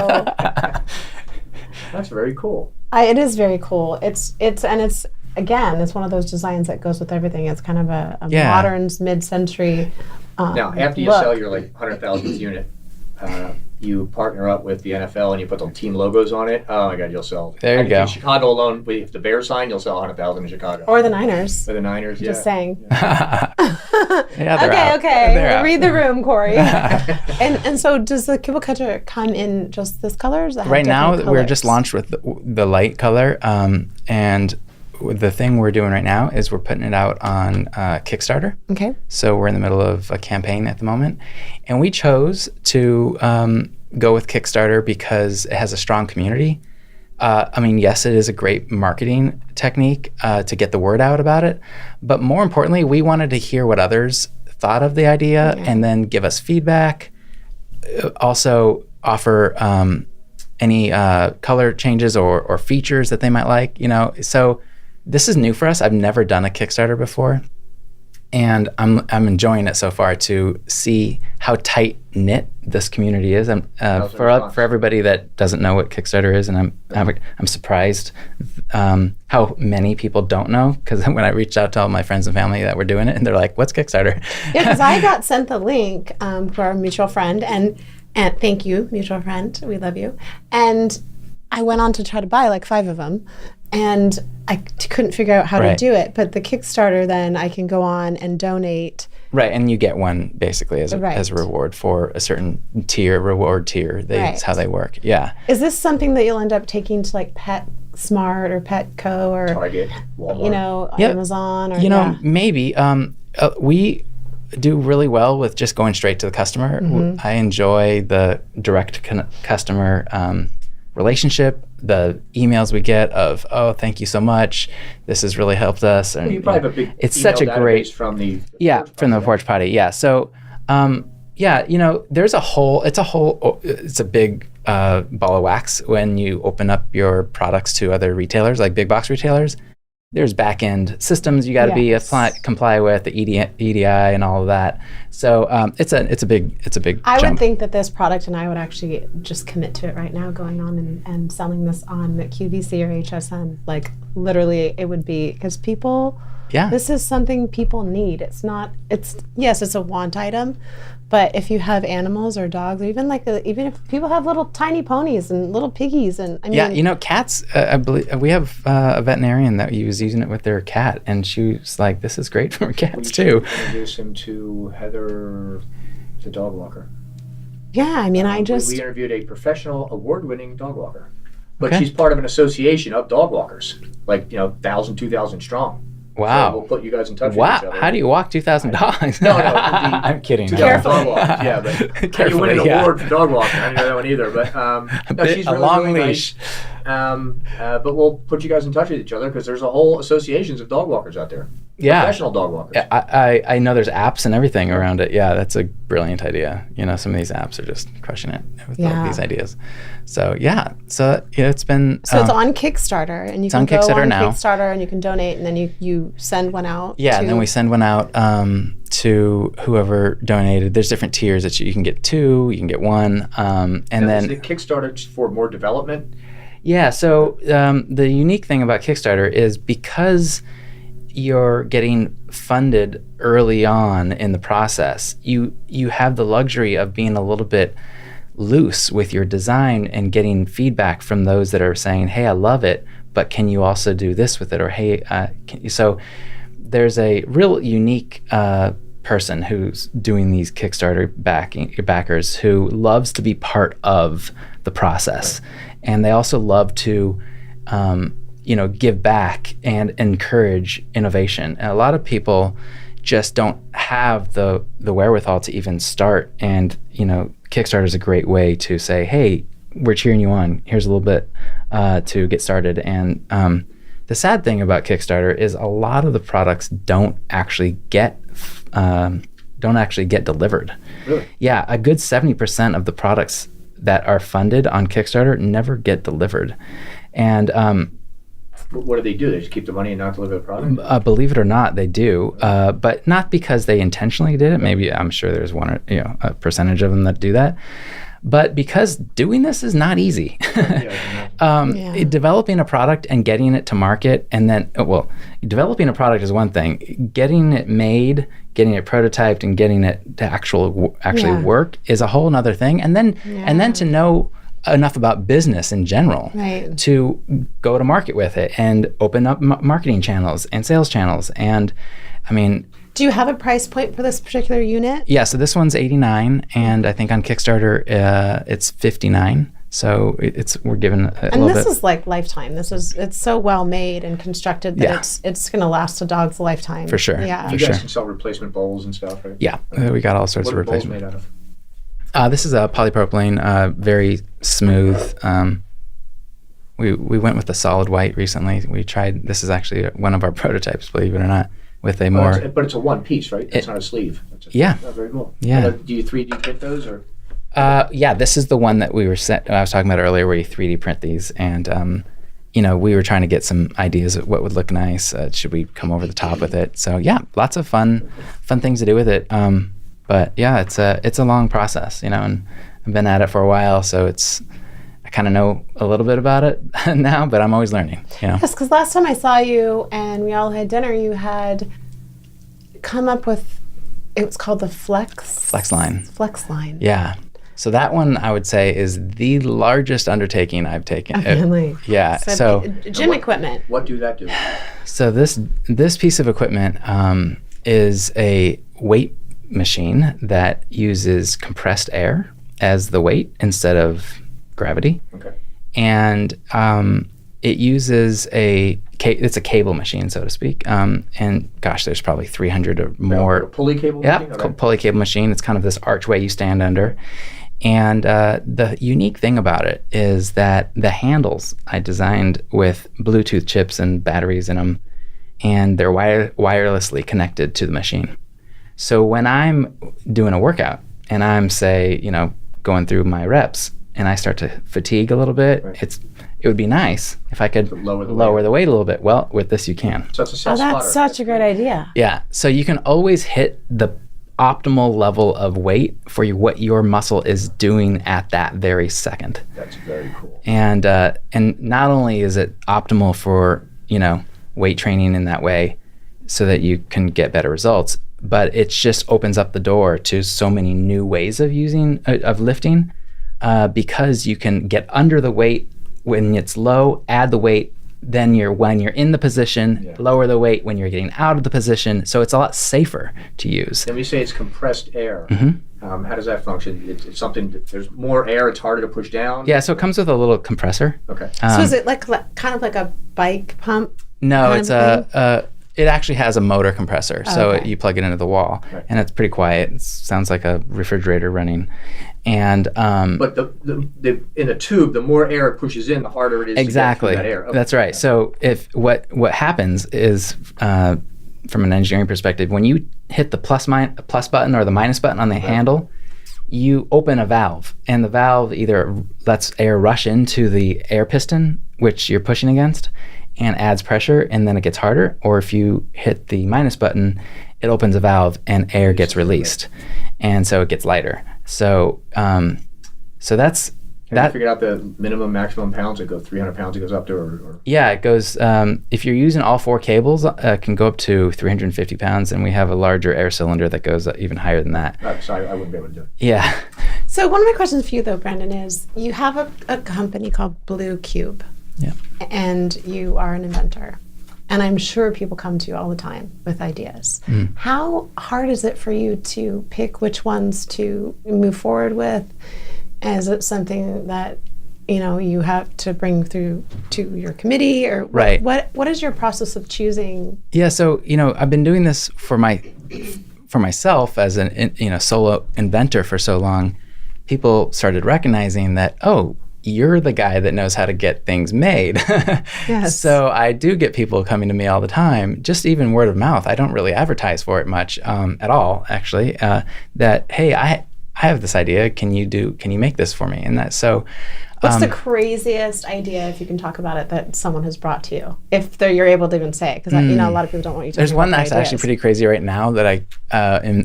That's very cool. It is very cool. It's again, it's one of those designs that goes with everything. It's kind of a Yeah. modern, mid-century. Now, after you look. sell your 100,000th unit, you partner up with the NFL and you put the team logos on it. Oh my God, you'll sell. There you I think go. in Chicago alone, with the Bears sign, you'll sell 100,000 in Chicago. Or the Niners. For the Niners, Just yeah. saying. Yeah, they're out. Okay. They're out. Read the room, Corey. and so does the Kibble Catcher come in just this color? Or does it have Right now, different we're colors? just launched with the light color, and the thing we're doing right now is we're putting it out on Kickstarter. Okay. So we're in the middle of a campaign at the moment, and we chose to go with Kickstarter because it has a strong community. I mean, yes, it is a great marketing technique to get the word out about it, but more importantly, we wanted to hear what others thought of the idea and then give us feedback. Also offer any color changes or features that they might like, So this is new for us. I've never done a Kickstarter before, and I'm enjoying it so far to see how tight knit this community is. For everybody that doesn't know what Kickstarter is, and I'm surprised how many people don't know, because when I reached out to all my friends and family that were doing it, and they're like, "What's Kickstarter?" Yeah, because I got sent the link for our mutual friend, and thank you, mutual friend. We love you. And I went on to try to buy like 5 of them, and I couldn't figure out how to Right. do it. But the Kickstarter, then I can go on and donate. Right, and you get one basically as a Right. reward for a certain reward tier. Right. That's how they work. Yeah. Is this something that you'll end up taking to like PetSmart or Petco or Target, Walmart. Yep. Amazon or Maybe we do really well with just going straight to the customer. I enjoy the direct customer relationship, the emails we get of, "Oh, thank you so much. This has really helped us." And You probably have a big it's email such a great database from the from the porch potty. Yeah. So there's it's a big ball of wax when you open up your products to other retailers, like big box retailers. There's back end systems you got to Yes. comply with, the EDI and all of that. So it's a big I jump. would think that this product, and I would actually just commit to it right now, going on and selling this on QVC or HSN. Like literally, it would be because people. Yeah. This is something people need. It's a want item, but if you have animals or dogs, or even if people have little tiny ponies and little piggies, and I mean, cats. I believe we have a veterinarian that was using it with their cat, and she was like, "This is great for cats too." Introduce him to Heather, the dog walker. yeah, I mean, We interviewed a professional, award-winning dog walker, but Okay. she's part of an association of dog walkers, 1,000, 2,000 strong. Wow. So we'll put you guys in touch with each Wow. other. How do you walk 2,000 dogs? No, I'm kidding. 2,000 dog walkers, yeah, but how do you win Carefully, an yeah. award for dog walking? I didn't know that one either, but no, she's a really, long really leash. nice. But we'll put you guys in touch with each other because there's a whole associations of dog walkers out there. Yeah. Professional dog walkers. I know there's apps and everything around it. Yeah, that's a brilliant idea. Some of these apps are just crushing it with all these ideas. So it's been. so it's on Kickstarter, and you can on go Kickstarter on now. Kickstarter, and you can donate, and then you send one out. Yeah, and then we send one out to whoever donated. There's different tiers that you can get 2, you can get 1, and Now, then is the Kickstarter just for more development? Yeah, so the unique thing about Kickstarter is because you're getting funded early on in the process, you have the luxury of being a little bit loose with your design and getting feedback from those that are saying, "Hey, I love it, but can you also do this with it?" Or, "Hey," so there's a real unique person who's doing these Kickstarter backers who loves to be part of the process, and they also love to give back and encourage innovation. And a lot of people just don't have the wherewithal to even start, and Kickstarter is a great way to say, hey, we're cheering you on, here's a little bit to get started. And the sad thing about Kickstarter is a lot of the products don't actually get delivered. Really? Yeah, a good 70% of the products that are funded on Kickstarter never get delivered. And what do? They just keep the money and not deliver the product? believe it or not, they do, but not because they intentionally did it. Maybe I'm sure there's a percentage of them that do that, but because doing this is not easy. Developing a product and getting it to market, and then developing a product is one thing. Getting it made, getting it prototyped, and getting it to actually work is a whole other thing. And then to know enough about business in general to go to market with it and open up marketing channels and sales channels. And do you have a price point for this particular unit? Yeah, so this one's $89, and I think on Kickstarter it's $59. So we're given a little bit. And this is like lifetime. It's so well made and constructed that it's going to last a dog's lifetime. For sure. Yeah. You guys can sell replacement bowls and stuff, right? Yeah, we got all sorts of What are bowls replacement. made out of? This is a polypropylene, very smooth. We went with a solid white recently. We tried. This is actually one of our prototypes, believe it or not, with a more. But it's a one piece, right? It's not a sleeve. Yeah. Oh, very cool. Yeah. Do you 3D print those or? Yeah, this is the one that I was talking about earlier, where you 3D print these, and we were trying to get some ideas of what would look nice. Should we come over the top with it? So yeah, lots of fun things to do with it. But yeah, it's a long process, and I've been at it for a while, so I kind of know a little bit about it now, but I'm always learning. Yes, because last time I saw you and we all had dinner, you had come up with, it was called the Flex Line. Flex Line. Yeah. So that one, I would say, is the largest undertaking I've taken. Really? Yeah. So gym equipment. What do that do? So this piece of equipment is a weight machine that uses compressed air as the weight instead of gravity. Okay. And it uses it's a cable machine, so to speak. And gosh, there's probably 300 or more. A pulley cable machine? machine? Okay. Pulley cable machine. It's kind of this archway you stand under. And the unique thing about it is that the handles I designed with Bluetooth chips and batteries in them, and they're wirelessly connected to the machine. So when I'm doing a workout and I'm, say, going through my reps and I start to fatigue a little bit, it would be nice if I could lower the weight a little bit. Well, with this you can. So it's a self-spotter. That's such a great idea. Yeah. So you can always hit the optimal level of weight for what your muscle is doing at that very second. That's very cool. And not only is it optimal for weight training in that way, so that you can get better results, but it just opens up the door to so many new ways of lifting, because you can get under the weight when it's low, add the weight, then when you're in the position, lower the weight when you're getting out of the position. So it's a lot safer to use. Then we say it's compressed air. Mm-hmm. How does that function? It's something there's more air. It's harder to push down. Yeah, so it comes with a little compressor. Okay. So is it kind of like a bike pump? No, it's it actually has a motor compressor, so okay. you plug it into the wall, and it's pretty quiet. It sounds like a refrigerator running, and but the in the tube, the more air it pushes in, the harder it is exactly. to get through that air. Okay. That's right. So if what happens is, from an engineering perspective, when you hit the plus button or the minus button on the handle, you open a valve, and the valve either lets air rush into the air piston, which you're pushing against, and adds pressure, and then it gets harder. Or if you hit the minus button, it opens a valve and air gets released, and so it gets lighter. So that's Have you figured out the minimum, maximum pounds? It goes 300 pounds. It goes up to, or yeah, it goes. If you're using all four cables, it can go up to 350 pounds, and we have a larger air cylinder that goes even higher than that. So I wouldn't be able to do it. Yeah. So one of my questions for you, though, Brandon, is you have a company called BlueKube. Yeah. And you are an inventor. And I'm sure people come to you all the time with ideas. How hard is it for you to pick which ones to move forward with? Is it something that you have to bring through to your committee, or Right. what is your process of choosing? Yeah, so I've been doing this for myself as an solo inventor for so long. People started recognizing that, oh, you're the guy that knows how to get things made. Yes. So I do get people coming to me all the time, just even word of mouth. I don't really advertise for it much at all, actually. That, hey, I have this idea. Can you make this for me? And that so. What's the craziest idea, if you can talk about it, that someone has brought to you? If you're able to even say it, because a lot of people don't want you to. There's one that's actually pretty crazy right now that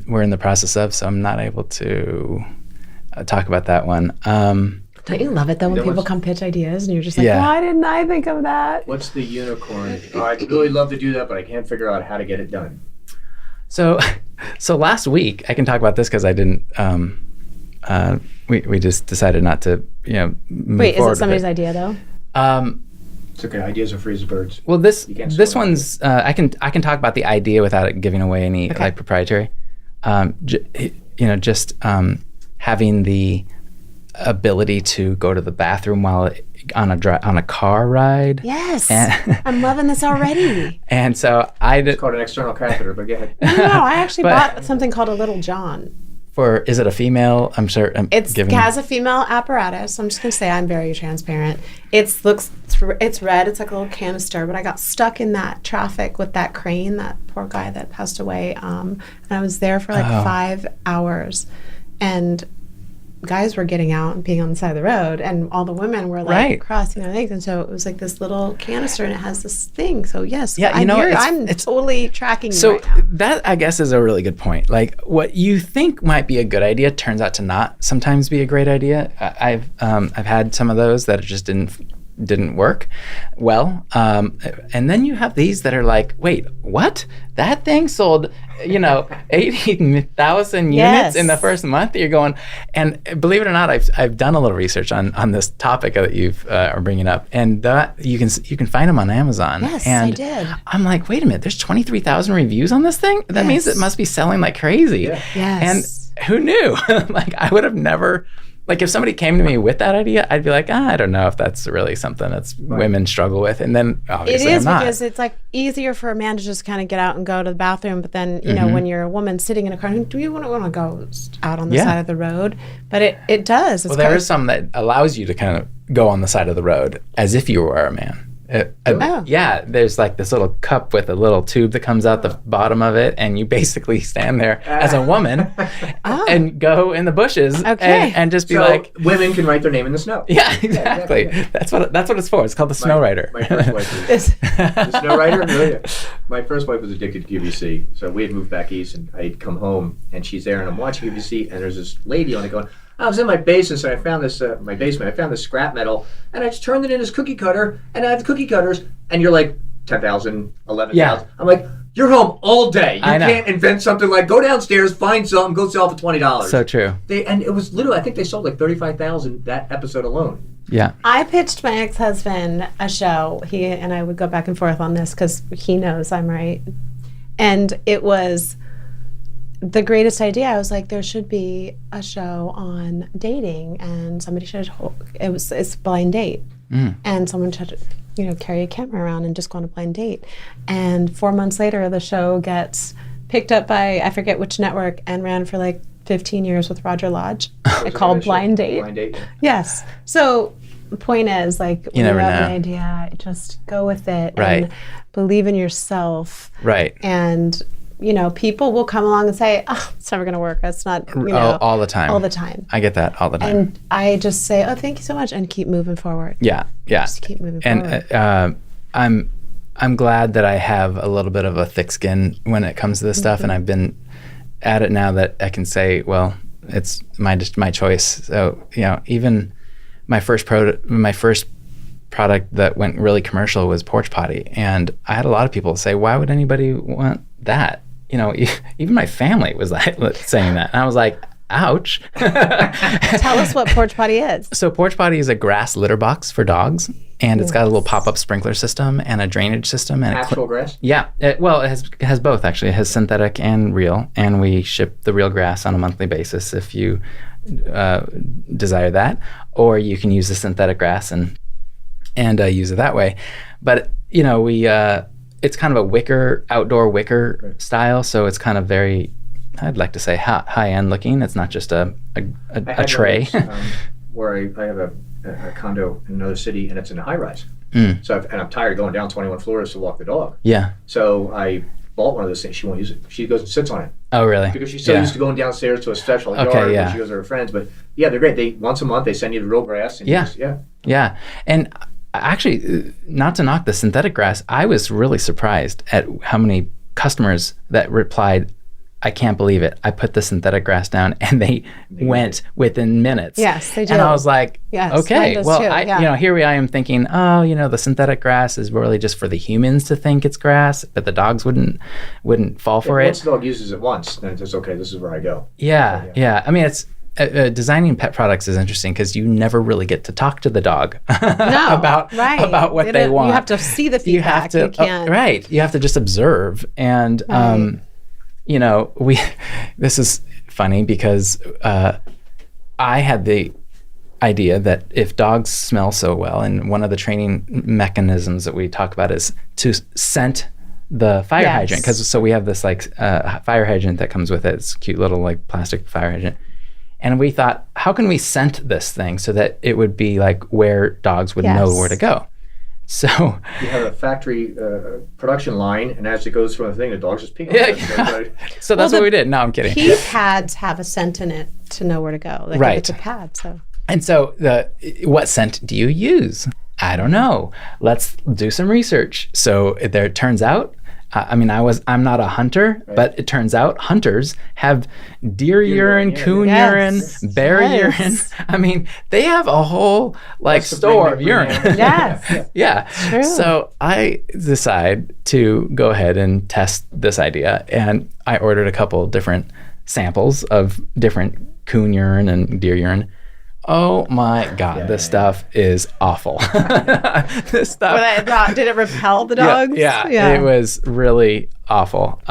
we're in the process of, so I'm not able to talk about that one. Don't you love it though when people come pitch ideas and you're just like, Yeah. why didn't I think of that? What's the unicorn? Oh, I'd really love to do that, but I can't figure out how to get it done. So last week, I can talk about this because I didn't. We just decided not to, move Wait, is forward it with somebody's idea though? It's okay. Ideas are free as birds. Well, this You can't slow down. one's I can talk about the idea without it giving away any like proprietary. Just having the ability to go to the bathroom while on a car ride. Yes. And- I'm loving this already. And so It's called an external catheter, but go ahead. No, I actually But- bought something called a Little John. is it a female? I'm sure. It has a female apparatus. I'm just gonna say I'm very transparent. It's red. It's like a little canister. But I got stuck in that traffic with that crane. That poor guy that passed away. And I was there for like 5 hours, and guys were getting out and being on the side of the road, and all the women were like Right. crossing their legs. And so it was like this little canister, and it has this thing. So yes, Yeah, I'm totally tracking you So right now. that, I guess, is a really good point. Like, what you think might be a good idea turns out to not sometimes be a great idea. I've had some of those that just didn't work well. And then you have these that are like, wait, what? That thing sold, 80,000 units Yes. in the first month. You're going, and believe it or not, I've done a little research on this topic that you've are bringing up, and that you can find them on Amazon. Yes, and I did. I'm like, wait a minute, there's 23,000 reviews on this thing? That means it must be selling like crazy. Yeah. Yes. And who knew? Like, I would have never, like, if somebody came to me with that idea, I'd be like, I don't know if that's really something that's women struggle with. And then It obviously is I'm not. because it's like easier for a man to just kind of get out and go to the bathroom, but then Mm-hmm. when you're a woman sitting in a car, do you want to go out on the Yeah. side of the road? But it does. It's Well, there kind is some that allows you to kind of go on the side of the road as if you were a man. Oh. Yeah, there's like this little cup with a little tube that comes out the bottom of it, and you basically stand there as a woman and go in the bushes Okay. and just be So like, women can write their name in the snow. yeah, exactly. That's what it's for. It's called the Snow Rider. My first wife was the snow rider. Really? Yeah. My first wife was addicted to QVC, so we had moved back east, and I'd come home, and she's there, and I'm watching QVC, and there's this lady on it going, I was in my basement, and I found this I found this scrap metal, and I just turned it in as cookie cutter, and I have the cookie cutters, and you're like 10,000, 11,000. Yeah. I'm like, you're home all day. You I know. can't invent something like go downstairs, find something, go sell for $20. So true. And it was literally, I think they sold like 35,000 that episode alone. Yeah. I pitched my ex-husband a show. He and I would go back and forth on this because he knows I'm right. And it was the greatest idea. I was like, there should be a show on dating, and somebody should. It's a blind date, and someone should, carry a camera around and just go on a blind date. And 4 months later, the show gets picked up by I forget which network and ran for like 15 years with Roger Lodge. Called Blind Date. Blind Date. Yeah. Yes. So the point is, like, when you never have an know. idea, just go with it Right. and believe in yourself. Right. And, people will come along and say, oh, it's never going to work. It's not, All the time. all the time. I get that all the time. And I just say, oh, thank you so much, and keep moving forward. Yeah. Yeah. Just keep moving And forward. I'm glad that I have a little bit of a thick skin when it comes to this stuff, and I've been at it now that I can say, well, it's my choice. So even my first product that went really commercial was Porch Potty, and I had a lot of people say, why would anybody want that? Even my family was like saying that, and I was like, ouch. Tell us what Porch Potty is. So Porch Potty is a grass litter box for dogs, and it's got a little pop-up sprinkler system and a drainage system. And Actual grass? Yeah. It has both, actually. It has synthetic and real, and we ship the real grass on a monthly basis if you desire that, or you can use the synthetic grass and use it that way. But, we it's kind of a outdoor wicker style, so it's kind of very, I'd like to say, high-end looking. It's not just a tray. Where I have a condo in another city, and it's in a high-rise. So I'm tired of going down 21 floors to walk the dog. Yeah. So I bought one of those things. She won't use it. She goes and sits on it. Oh, really? Because she's so used to going downstairs to a special yard when she goes to her friends. But yeah, they're great. Once a month they send you the real grass. And Yeah. And actually, not to knock the synthetic grass, I was really surprised at how many customers that replied, I can't believe it. I put the synthetic grass down, and they went within minutes. Yes, they did. And I was like, okay, well, here I am thinking, the synthetic grass is really just for the humans to think it's grass, but the dogs wouldn't fall for it. Once the dog uses it once, then it's just, okay, this is where I go. Yeah. I mean, it's designing pet products is interesting because you never really get to talk to the dog about what they want. You have to see the feedback. You can't. Right. You have to just observe. And, this is funny because I had the idea that if dogs smell so well, and one of the training mechanisms that we talk about is to scent the fire hydrant. So we have this fire hydrant that comes with it. It's a cute little plastic fire hydrant. And we thought, how can we scent this thing so that it would be where dogs would know where to go? So you have a factory production line, and as it goes from the thing, the dogs just pee on it. So that's what we did. No, I'm kidding. Pee pads have a scent in it to know where to go. It's a pad. So. And so what scent do you use? I don't know. Let's do some research. So it turns out, I'm not a hunter, but it turns out hunters have deer urine, coon urine, bear urine. I mean, they have a whole store of urine. Yes. Yeah. True. So I decide to go ahead and test this idea, and I ordered a couple different samples of different coon urine and deer urine. Oh my God, this stuff is awful. This stuff. Did it repel the dogs? Yeah, it was really awful.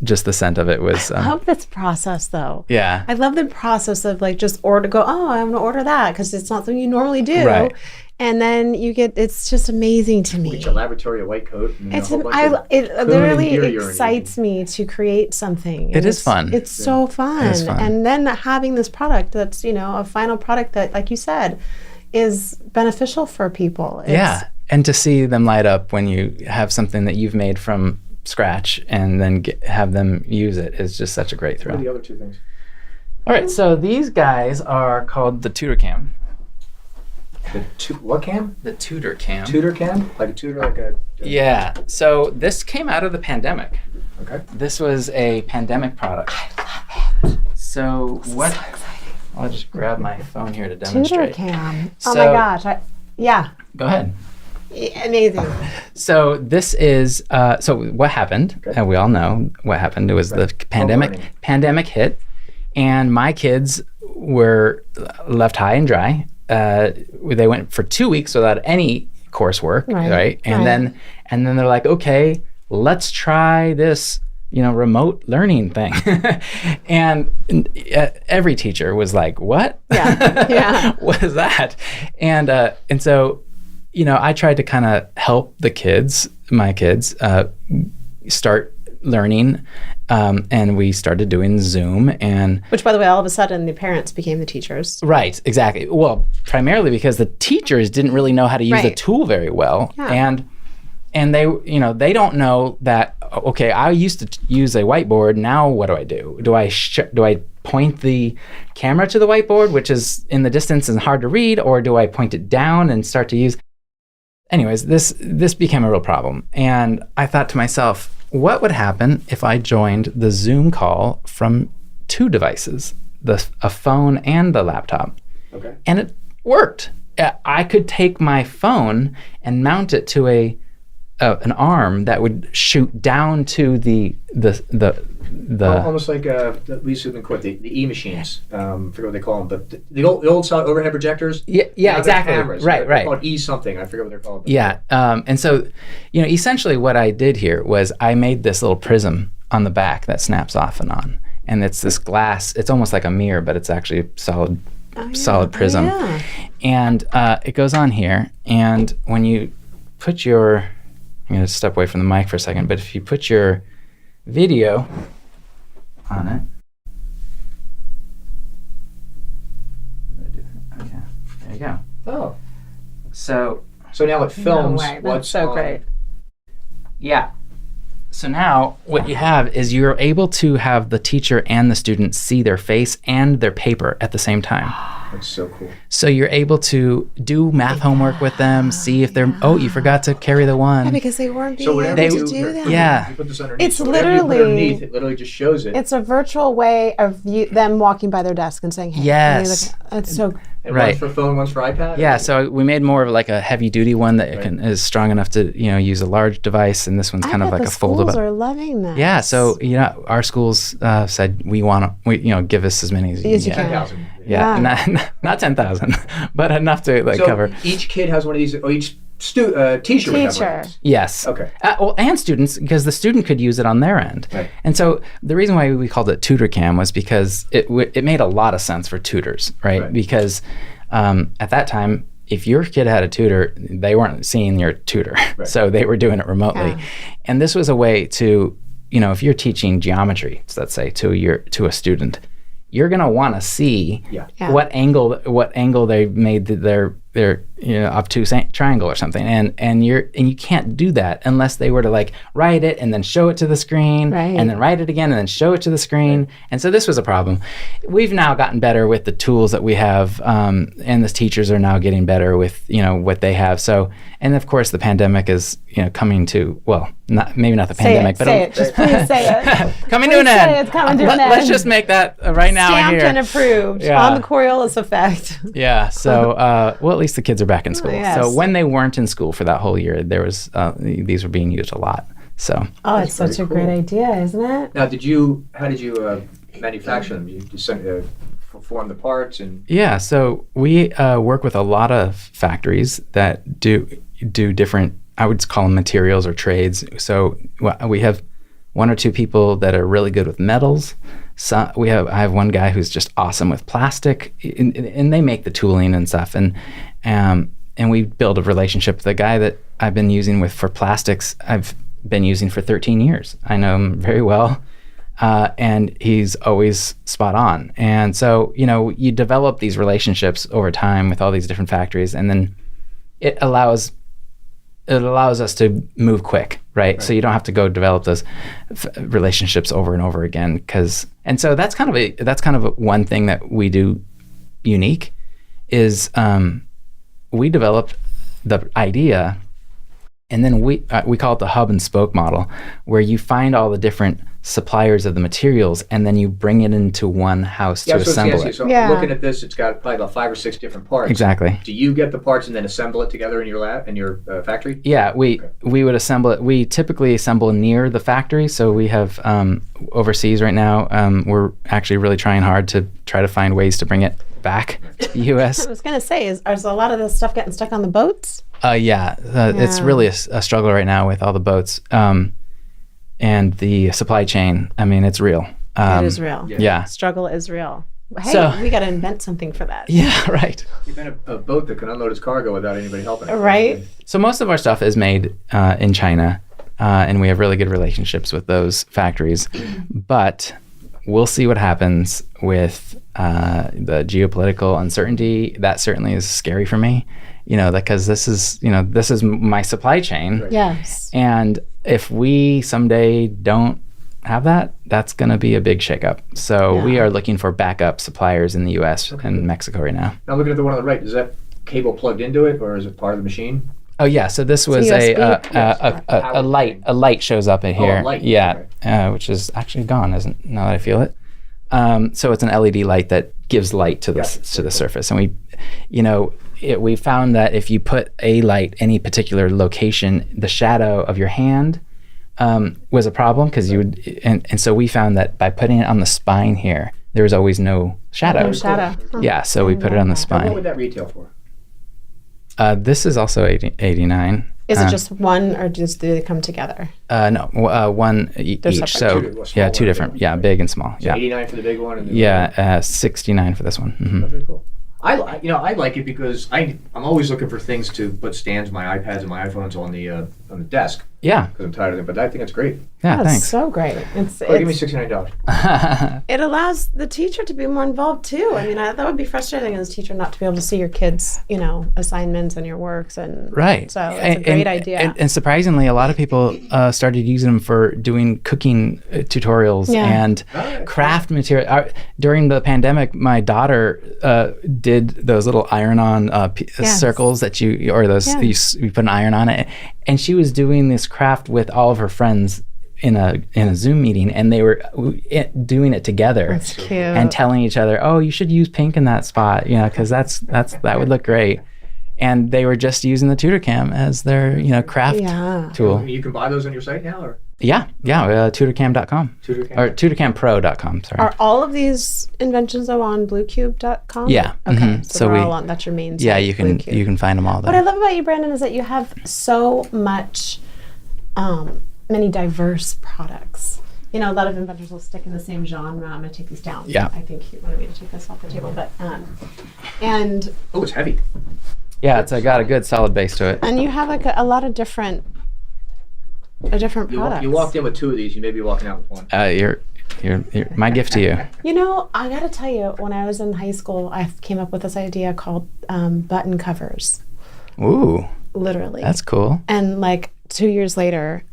Just the scent of it was. I love this process, though. Yeah. I love the process of just I'm going to order that because it's not something you normally do. Right. And then it's just amazing to me. It's a laboratory, a white coat. And it literally excites me to create something. It is fun. It's so fun. It is fun. And then having this product that's, a final product that, like you said, is beneficial for people. And to see them light up when you have something that you've made from scratch and then have them use it is just such a great thrill. What are the other two things? All right, so these guys are called the Tutor Cam. What cam? The Tutor Cam. Tutor cam? Like a tutor, Yeah. So this came out of the pandemic. Okay. This was a pandemic product. I love it. So what? So exciting. I'll just grab my phone here to demonstrate. Tutor Cam. Oh my gosh. Go ahead. Amazing. So this is so what happened, and we all know what happened. It was the pandemic hit, and my kids were left high and dry. They went for 2 weeks without any coursework, right? And then they're like, okay, let's try this, remote learning thing. And every teacher was like, what? Yeah. What is that? And so, I tried to kind of help my kids, start learning, and we started doing Zoom. Which, by the way, all of a sudden the parents became the teachers. Right, exactly. Well, primarily because the teachers didn't really know how to use the tool very well. Yeah. And they, they don't know that, okay, I used to use a whiteboard, now what do I do? Do I point the camera to the whiteboard, which is in the distance and hard to read, or do I point it down and start to use? Anyways, this became a real problem. And I thought to myself, what would happen if I joined the Zoom call from two devices, a phone and the laptop? Okay. And it worked. I could take my phone and mount it to a an arm that would shoot down to the almost like we used to equip the E-machines. Forget what they call them, but the old style overhead projectors. Yeah, now they're exactly. Cameras. Right. They're called E something. I forget what they're called. Yeah, and so, essentially what I did here was I made this little prism on the back that snaps off and on, and it's this glass. It's almost like a mirror, but it's actually a solid prism, and it goes on here. And when you put I'm going to step away from the mic for a second, but if you put your video on it, okay, there you go. Oh, so now it films That's what's so on. great. Yeah. So now what you have is you're able to have the teacher and the student see their face and their paper at the same time. That's so cool. So you're able to do math homework with them, see if they're, you forgot to carry the one. Yeah, because they weren't being So able whatever to do that. Yeah. You put this underneath. It's so whatever you put literally- underneath, it literally just shows it. It's a virtual way of them walking by their desk and saying, hey. Yes. It's so, and right. one's for phone, one's for iPad. Yeah, so we made more of like a heavy duty one that is strong enough to, use a large device, and this one's kind I of bet like the a foldable. schools are loving that. Yeah, so our schools said we give us as many as you As you can. can. 10,000. Yeah, not 10,000, but enough to So cover. each kid has one of these, or each teacher would have one Teacher. of these. Yes. Okay. And students, because the student could use it on their end. Right. And so the reason why we called it Tutor Cam was because it made a lot of sense for tutors, right? Because at that time, if your kid had a tutor, they weren't seeing your tutor, so they were doing it remotely. Yeah. And this was a way to, if you're teaching geometry, let's say to a student, you're gonna want to see what angle they made their obtuse triangle or something, and you can't do that unless they were to like write it and then show it to the screen, and then write it again and then show it to the screen. And so this was a problem. We've now gotten better with the tools that we have, and the teachers are now getting better with what they have. So, and of course the pandemic is coming to, well, maybe not the pandemic, but say it. Just please say it. coming to an Please say end. it's coming to an Let's end. just make that right now Stamped here. and approved Yeah. on the Coriolis effect. Yeah. So, well, at least the kids are back in school. Yes. So when they weren't in school for that whole year, there was these were being used a lot. So Oh, it's such a great idea, isn't it? Now, how did you manufacture them? You form the parts and. yeah. So we work with a lot of factories that do different. I would call them materials or trades. So we have one or two people that are really good with metals. So I have one guy who's just awesome with plastic, and they make the tooling and stuff. And we build a relationship with the guy that I've been using for plastics. I've been using for 13 years. I know him very well, and he's always spot on. And so you develop these relationships over time with all these different factories, and then it allows us to move quick, right? So you don't have to go develop those relationships over and over again. And so that's kind of one thing that we do unique is we developed the idea, and then we call it the hub and spoke model, where you find all the different suppliers of the materials, and then you bring it into one house to assemble it. So Yeah. looking at this, it's got probably about 5 or 6 different parts. Exactly. Do you get the parts and then assemble it together in your lab, in your factory? Yeah, we would assemble it. We typically assemble near the factory. So we have overseas right now. We're actually really trying hard to try to find ways to bring it back to the U.S. I was going to say, is a lot of this stuff getting stuck on the boats? It's really a struggle right now with all the boats and the supply chain. I mean, it's real. It is real. Yeah. Struggle is real. Hey, So- we got to invent something for that. Yeah, right. You've been a boat that can unload its cargo without anybody helping. it. Right? So most of our stuff is made in China, and we have really good relationships with those factories. But we'll see what happens with the geopolitical uncertainty. That certainly is scary for me, because this is my supply chain. Right. Yes. And if we someday don't have that, that's going to be a big shakeup. So we are looking for backup suppliers in the U.S. and Mexico right now. Now looking at the one on the right, is that cable plugged into it, or is it part of the machine? Oh yeah, so this was a light. A light shows up in here. a light. Yeah, which is actually gone, isn't? Now that I feel it. So it's an LED light that gives light to the surface, and we, we found that if you put a light any particular location, the shadow of your hand was a problem because you would, and so we found that by putting it on the spine here, there was always no shadow. No shadow. Yeah, so we put it on the What spine. would that retail for? This is also 89. Is it just one, or do they come together? No, one each. separate. So Two, a small yeah, one two and a different. big Yeah, one. big and small. So Yeah, 89 for the big one, and the yeah, 69 for this one. Mhm. That's very cool. I like it because I'm always looking for things to put stands my iPads and my iPhones on the desk Yeah, because I'm tired of them. But I think it's great. yeah. That's Thanks. so great. Give me $69. It allows the teacher to be more involved too. I mean, that would be frustrating as a teacher not to be able to see your kids, assignments and your works, and Right. So it's a great idea. And surprisingly, a lot of people started using them for doing cooking tutorials Yeah. and craft material. During the pandemic, my daughter did those little iron-on Yes. circles that you put an iron on it, and she was doing this craft with all of her friends in a Zoom meeting, and they were doing it together. That's cute. And telling each other, "Oh, you should use pink in that spot," because that would look great. And they were just using the TutorCam as their craft Yeah. tool. You can buy those on your site now, or Yeah, TutorCam.com TutorCam? or TutorCamPro.com. Sorry. Are all of these inventions though on BlueKube.com? Yeah. Okay. Mhm. So, So they're we- all on. That's your main. Yeah, site, you can BlueKube. find them all What I there. love about you, Brandon, is that you have so much, many diverse products. A lot of inventors will stick in the same genre. I'm going to take these down. Yeah. I think he wanted me to take this off the table, but and Oh, it's heavy. Yeah, it's got a good solid base to it. you have like a lot of different products. You walked in with two of these. You may be walking out with one. You're my gift to you. I got to tell you, when I was in high school, I came up with this idea called button covers. Ooh, Literally. that's cool. And like 2 years later,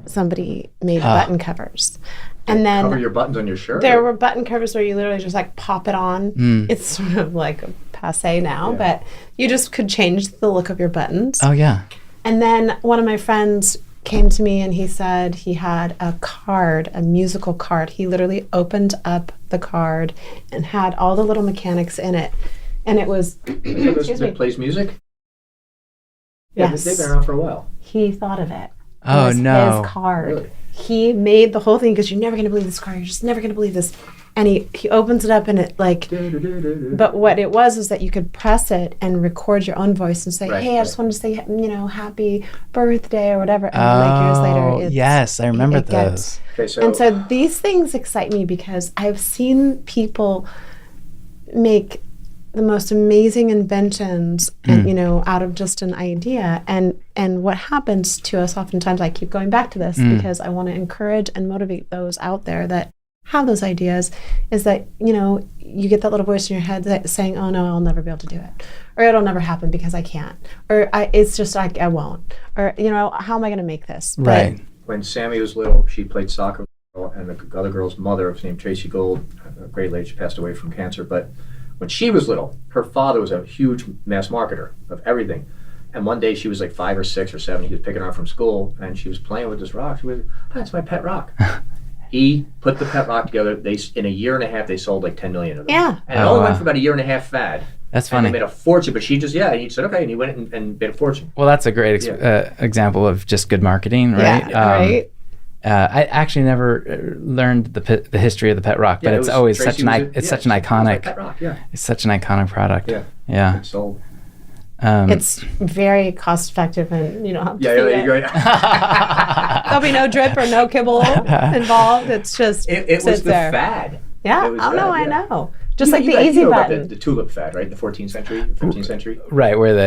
somebody made button covers. And then Cover your buttons on your shirt. there were button covers where you literally just like pop it on. It's sort of like passe now, but you just could change the look of your buttons. Oh yeah. And then one of my friends came to me and he said he had a musical card. He literally opened up the card and had all the little mechanics in it. And it was, excuse me, That plays music. Yes. They've been around for a while. he thought of it. It Oh, was no. his card. Really? He made the whole thing because you're never going to believe this card. You're just never going to believe this. And he opens it up and it like, but what it was is that you could press it and record your own voice and say, Right, hey, I just right. wanted to say, happy birthday or whatever. And then, like years later, Oh, yes, I remember it gets- those. Okay, so, And so these things excite me because I've seen people make the most amazing inventions and out of just an idea, and what happens to us oftentimes, I keep going back to this because I want to encourage and motivate those out there that have those ideas, is that you get that little voice in your head that saying, oh no, I'll never be able to do it, or it'll never happen because I can't, or it's just like I won't, or how am I going to make this? But Right. when Sammy was little, she played soccer, and the other girl's mother was named Tracy Gold, a great lady. She passed away from cancer. But when she was little, her father was a huge mass marketer of everything. And one day she was like 5 or 6 or 7. He was picking her up from school, and she was playing with this rock. She was, that's my pet rock. He put the pet rock together. In a year and a half, they sold like 10 million of them. Yeah. And it Oh, only wow. went for about a year and a half fad. That's And they funny. made a fortune. But she just, and he said, okay. And he went and made a fortune. Well, that's a great example of just good marketing, right? right. I actually never learned the history of the pet rock, but Yeah, it it's was- always Tracy such an was such an it was my iconic pet rock, yeah. it's such an iconic product. Yeah. Yeah. It sold. It's very cost effective, and you don't have to Yeah, feed yeah, it. yeah. There'll be no drip or no kibble involved. It's just It was sits the there. fad. Yeah, It was oh no, fad, I yeah. know. Just like You the guys easy know about button. the tulip fad, right? The 14th century, 15th century. Right, where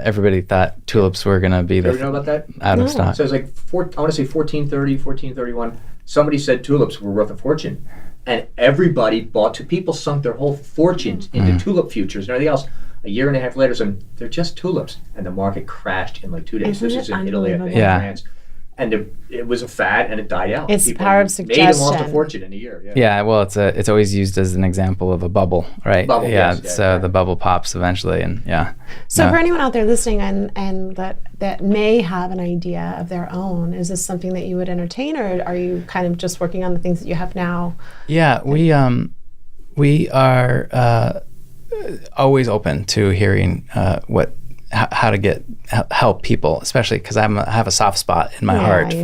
everybody thought tulips were going to be You ever know about that? out of No. stock. So it's like, I want to say 1430, 1431. Somebody said tulips were worth a fortune. And everybody people sunk their whole fortunes into tulip futures and everything else. A year and a half later, so they're just tulips. And the market crashed in like 2 days. Isn't This it is in Italy, I think, unbelievable? Yeah. France. And it was a fad, and it died out. It's People power of made and lost a suggestion. fortune in a year. Yeah. Yeah, well, it's always used as an example of a bubble, right? Bubble, yeah, yes, yeah, so right. the bubble pops eventually, and yeah. So No. for anyone out there listening and that may have an idea of their own, is this something that you would entertain, or are you kind of just working on the things that you have now? Yeah, we are always open to hearing how to help people, especially because I have a soft spot in my heart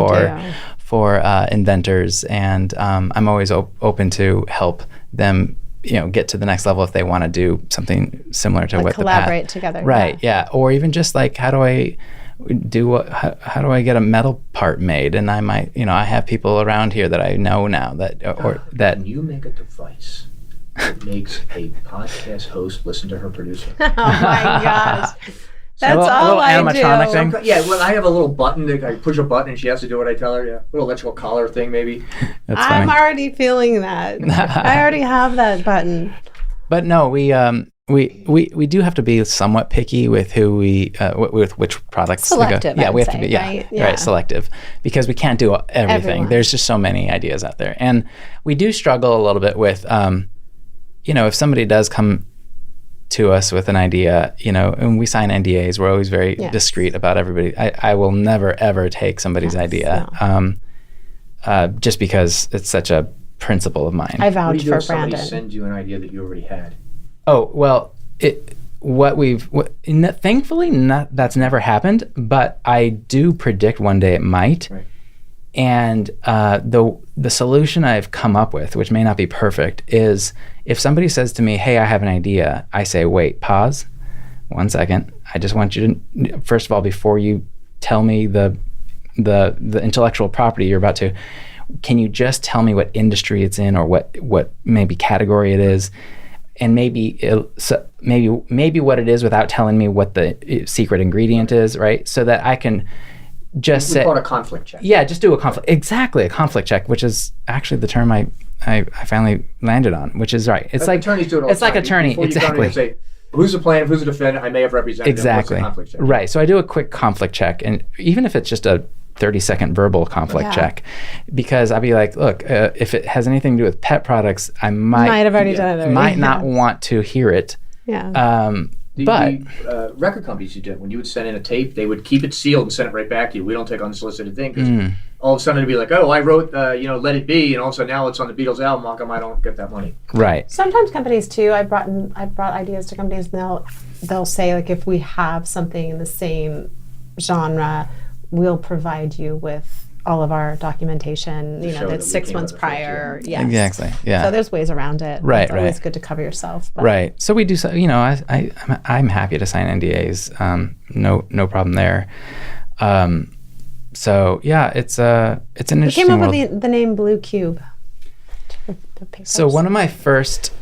for inventors, and I'm always open to help them, get to the next level if they want to do something similar to like what collaborate together, right? Yeah, or even just like how do I get a metal part made? And I might, I have people around here that I know now that Can you make a device that makes a podcast host listen to her producer? Oh my gosh. That's a all little I animatronic do. thing? Yeah, well, I have a little button that I push a button and she has to do what I tell her. Yeah, little electrical collar thing maybe. That's I'm funny. already feeling that. I already have that button. But no, we do have to be somewhat picky with who with which products. Selective, Yeah, I'd we have say, to be right? selective, because we can't do everything. Everyone. There's just so many ideas out there, and we do struggle a little bit with, if somebody does come to us with an idea, and we sign NDAs, we're always very discreet about everybody. I will never ever take somebody's idea, just because it's such a principle of mine. I What do vouch you do for if somebody Brandon. sends you an idea that you already had? Oh, well, thankfully that's never happened, but I do predict one day it might. Right. And the solution I've come up with, which may not be perfect, is if somebody says to me, "Hey, I have an idea," I say, "Wait, pause, 1 second. I just want you to, first of all, before you tell me the intellectual property you're about to, can you just tell me what industry it's in, or what maybe category it is, and maybe what it is without telling me what the secret ingredient is, right? So that I can just We call it a conflict check. Yeah, just do a conflict. Exactly, a conflict check, which is actually the term I finally landed on, which is right. It's like attorneys do it all it's the like time. attorney, Before you come in exactly. and say, who's the plaintiff, who's the defendant, I may have represented Exactly. them. What's the conflict check? Right. So I do a quick conflict check, and even if it's just a 30-second verbal conflict check, because I'll be like, look, if it has anything to do with pet products, I might have already done it already. might not want to hear it. Yeah. The record companies you did, when you would send in a tape, they would keep it sealed and send it right back to you. We don't take unsolicited things. 'Cause all of a sudden it'd be like, oh, I wrote, Let It Be, and all of a sudden now it's on the Beatles album. How come I don't get that money? Right. Sometimes companies too. I brought ideas to companies, and they'll say, like, if we have something in the same genre, we'll provide you with all of our documentation. show that That's we 6 came months up with it, prior. Yes. Exactly. Yeah. So there's ways around it. Right, It's always right. good to cover yourself. But Right. So we do. I'm happy to sign NDAs. No problem there. So yeah, it's an we interesting came up world. with the name BlueKube. So one of my first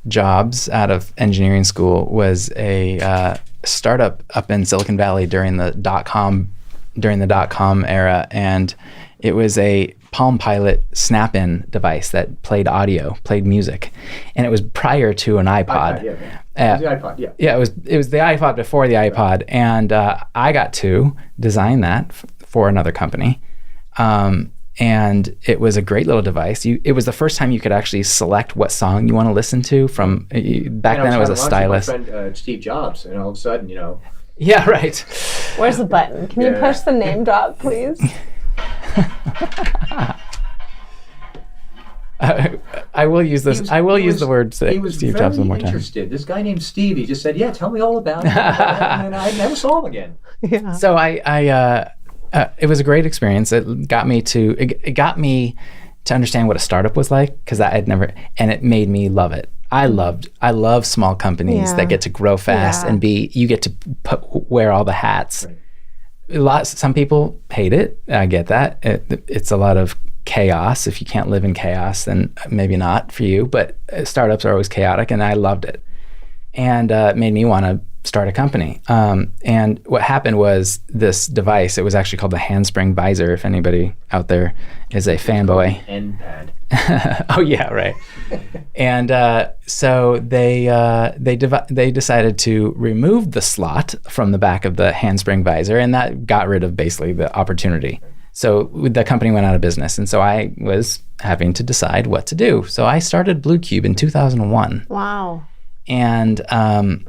jobs out of engineering school was a startup up in Silicon Valley during the dot-com era, and it was a Palm Pilot snap-in device that played music, and it was prior to an iPod. iPod, yeah. It was the iPod, yeah. Yeah, it was the iPod before the iPod, and I got to design that for another company. And it was a great little device. It was the first time you could actually select what song you want to listen to from. Back then, it was a stylus. My friend Steve Jobs, and all of a sudden, Yeah, right. Where's the button? Can you push the name drop, please? I will use this. I will use the word He was Steve very Jobs one more time. interested. This guy named Steve, he just said, "Yeah, tell me all about it," and I never saw him again. Yeah. So it was a great experience. It got me to understand what a startup was like, because I'd never, and it made me love it. I love small companies that get to grow fast and you get to wear all the hats. Right. Some people hate it. I get that. It's a lot of chaos. If you can't live in chaos, then maybe not for you. But startups are always chaotic, and I loved it. And it made me want to start a company. And what happened was this device, it was actually called the handspring visor, if anybody out there is a fanboy. End pad. Oh yeah, right. And so they decided to remove the slot from the back of the handspring visor, and that got rid of basically the opportunity. So the company went out of business, and so I was having to decide what to do. So I started BlueKube in 2001. Wow. And I'm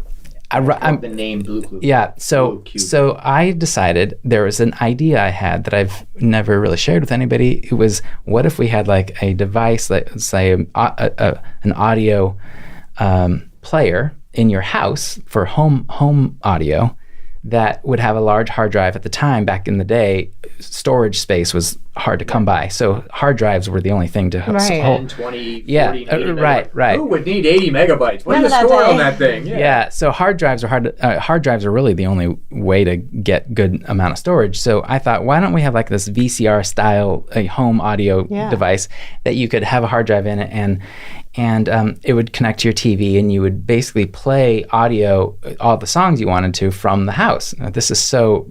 the name BlueKube. yeah, BlueKube. so I decided there was an idea I had that I've never really shared with anybody. It was, what if we had like a device, like say an audio player in your house for home audio that would have a large hard drive. At the time, back in the day, storage space was hard to come by. So hard drives were the only thing to Right. 10, hold. 20, 40, Yeah, 80 right, megabytes. right. Who would need 80 megabytes? What do you Remember that store day? on that thing? Yeah, so hard drives are really the only way to get good amount of storage. So I thought, why don't we have like this VCR style home audio Yeah. device that you could have a hard drive in it, and it would connect to your TV, and you would basically play audio, all the songs you wanted to from the house. Now, this is so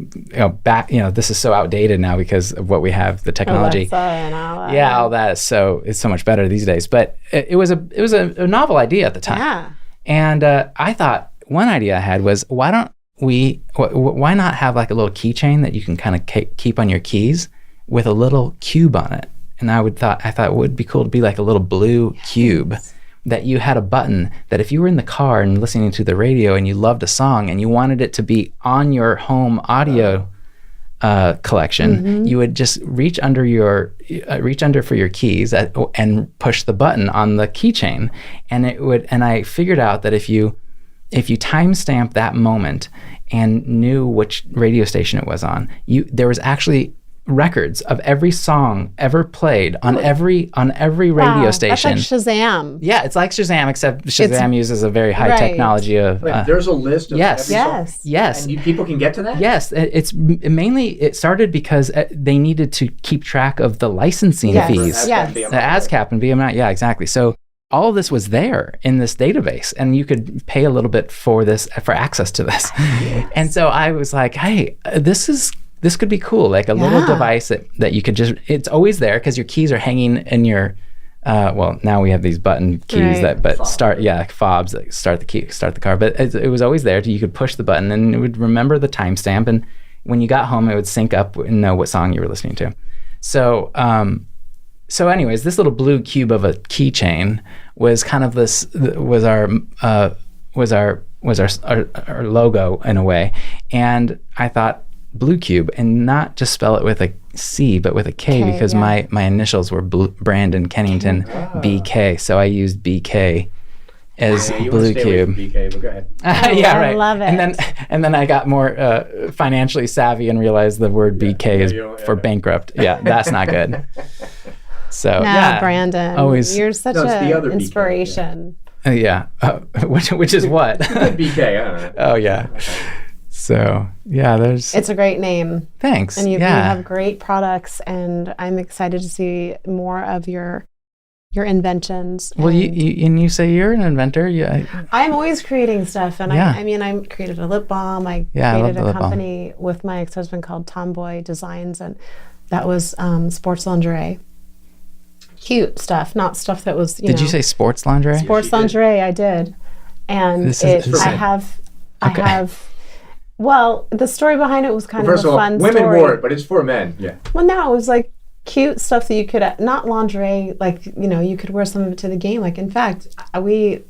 this is so outdated now because of what we have, the technology. Alexa and all that. Yeah, all that is so much better these days. But it was a novel idea at the time. Yeah. And I thought one idea I had was, why not have like a little keychain that you can kind of keep on your keys with a little cube on it? And I thought it would be cool to be like a little blue cube that you had a button that if you were in the car and listening to the radio and you loved a song and you wanted it to be on your home audio collection, you would just reach under for your keys and push the button on the keychain, and I figured out that if you timestamp that moment and knew which radio station it was on, there was actually records of every song ever played on every radio station. That's like Shazam. Yeah, it's like Shazam, except Shazam uses a very high Right. technology of. Wait, there's a list of yes. every song? Yes. Yes. And people can get to that? Yes, it started because they needed to keep track of the licensing Yes. fees, Yes. the ASCAP and BMI. Yeah, exactly. So all of this was there in this database, and you could pay a little bit for access to this. And so I was like, hey, this could be cool, like a little device that you could it's always there because your keys are hanging in your, now we have these button keys Right. fobs that start the car, but it was always there. You could push the button and it would remember the timestamp, and when you got home, it would sync up and know what song you were listening to. So, anyways, this little blue cube of a keychain was kind of our logo in a way, and I thought, BlueKube, and not just spell it with a C but with a K, because my initials were Brandon Kennington, BK, so I used BK as You want to stay away from BlueKube. BK, but go ahead. Yeah, I right. love it. And then I got more financially savvy and realized the word BK is for bankrupt. Yeah, that's not good. So No, Brandon, always. you're such No, it's the other BK, inspiration. Which is what? BK, I don't know. Oh yeah. So there's. It's a great name. Thanks. And you have great products, and I'm excited to see more of your inventions. Well, you say you're an inventor. Yeah. I'm always creating stuff, and Yeah. I created a lip balm. I Yeah, I love created the a lip balm. company with my ex-husband called Tomboy Designs, and that was sports lingerie. Cute stuff, not stuff that was. Did you say sports lingerie? sports lingerie? I did, and I have. Well, the story behind it was kind First of of a all, fun women story. wore it, but it's for men. Yeah. Well, no, it was like cute stuff that you could, not lingerie, like, you could wear some of it to the game. Like, in fact, we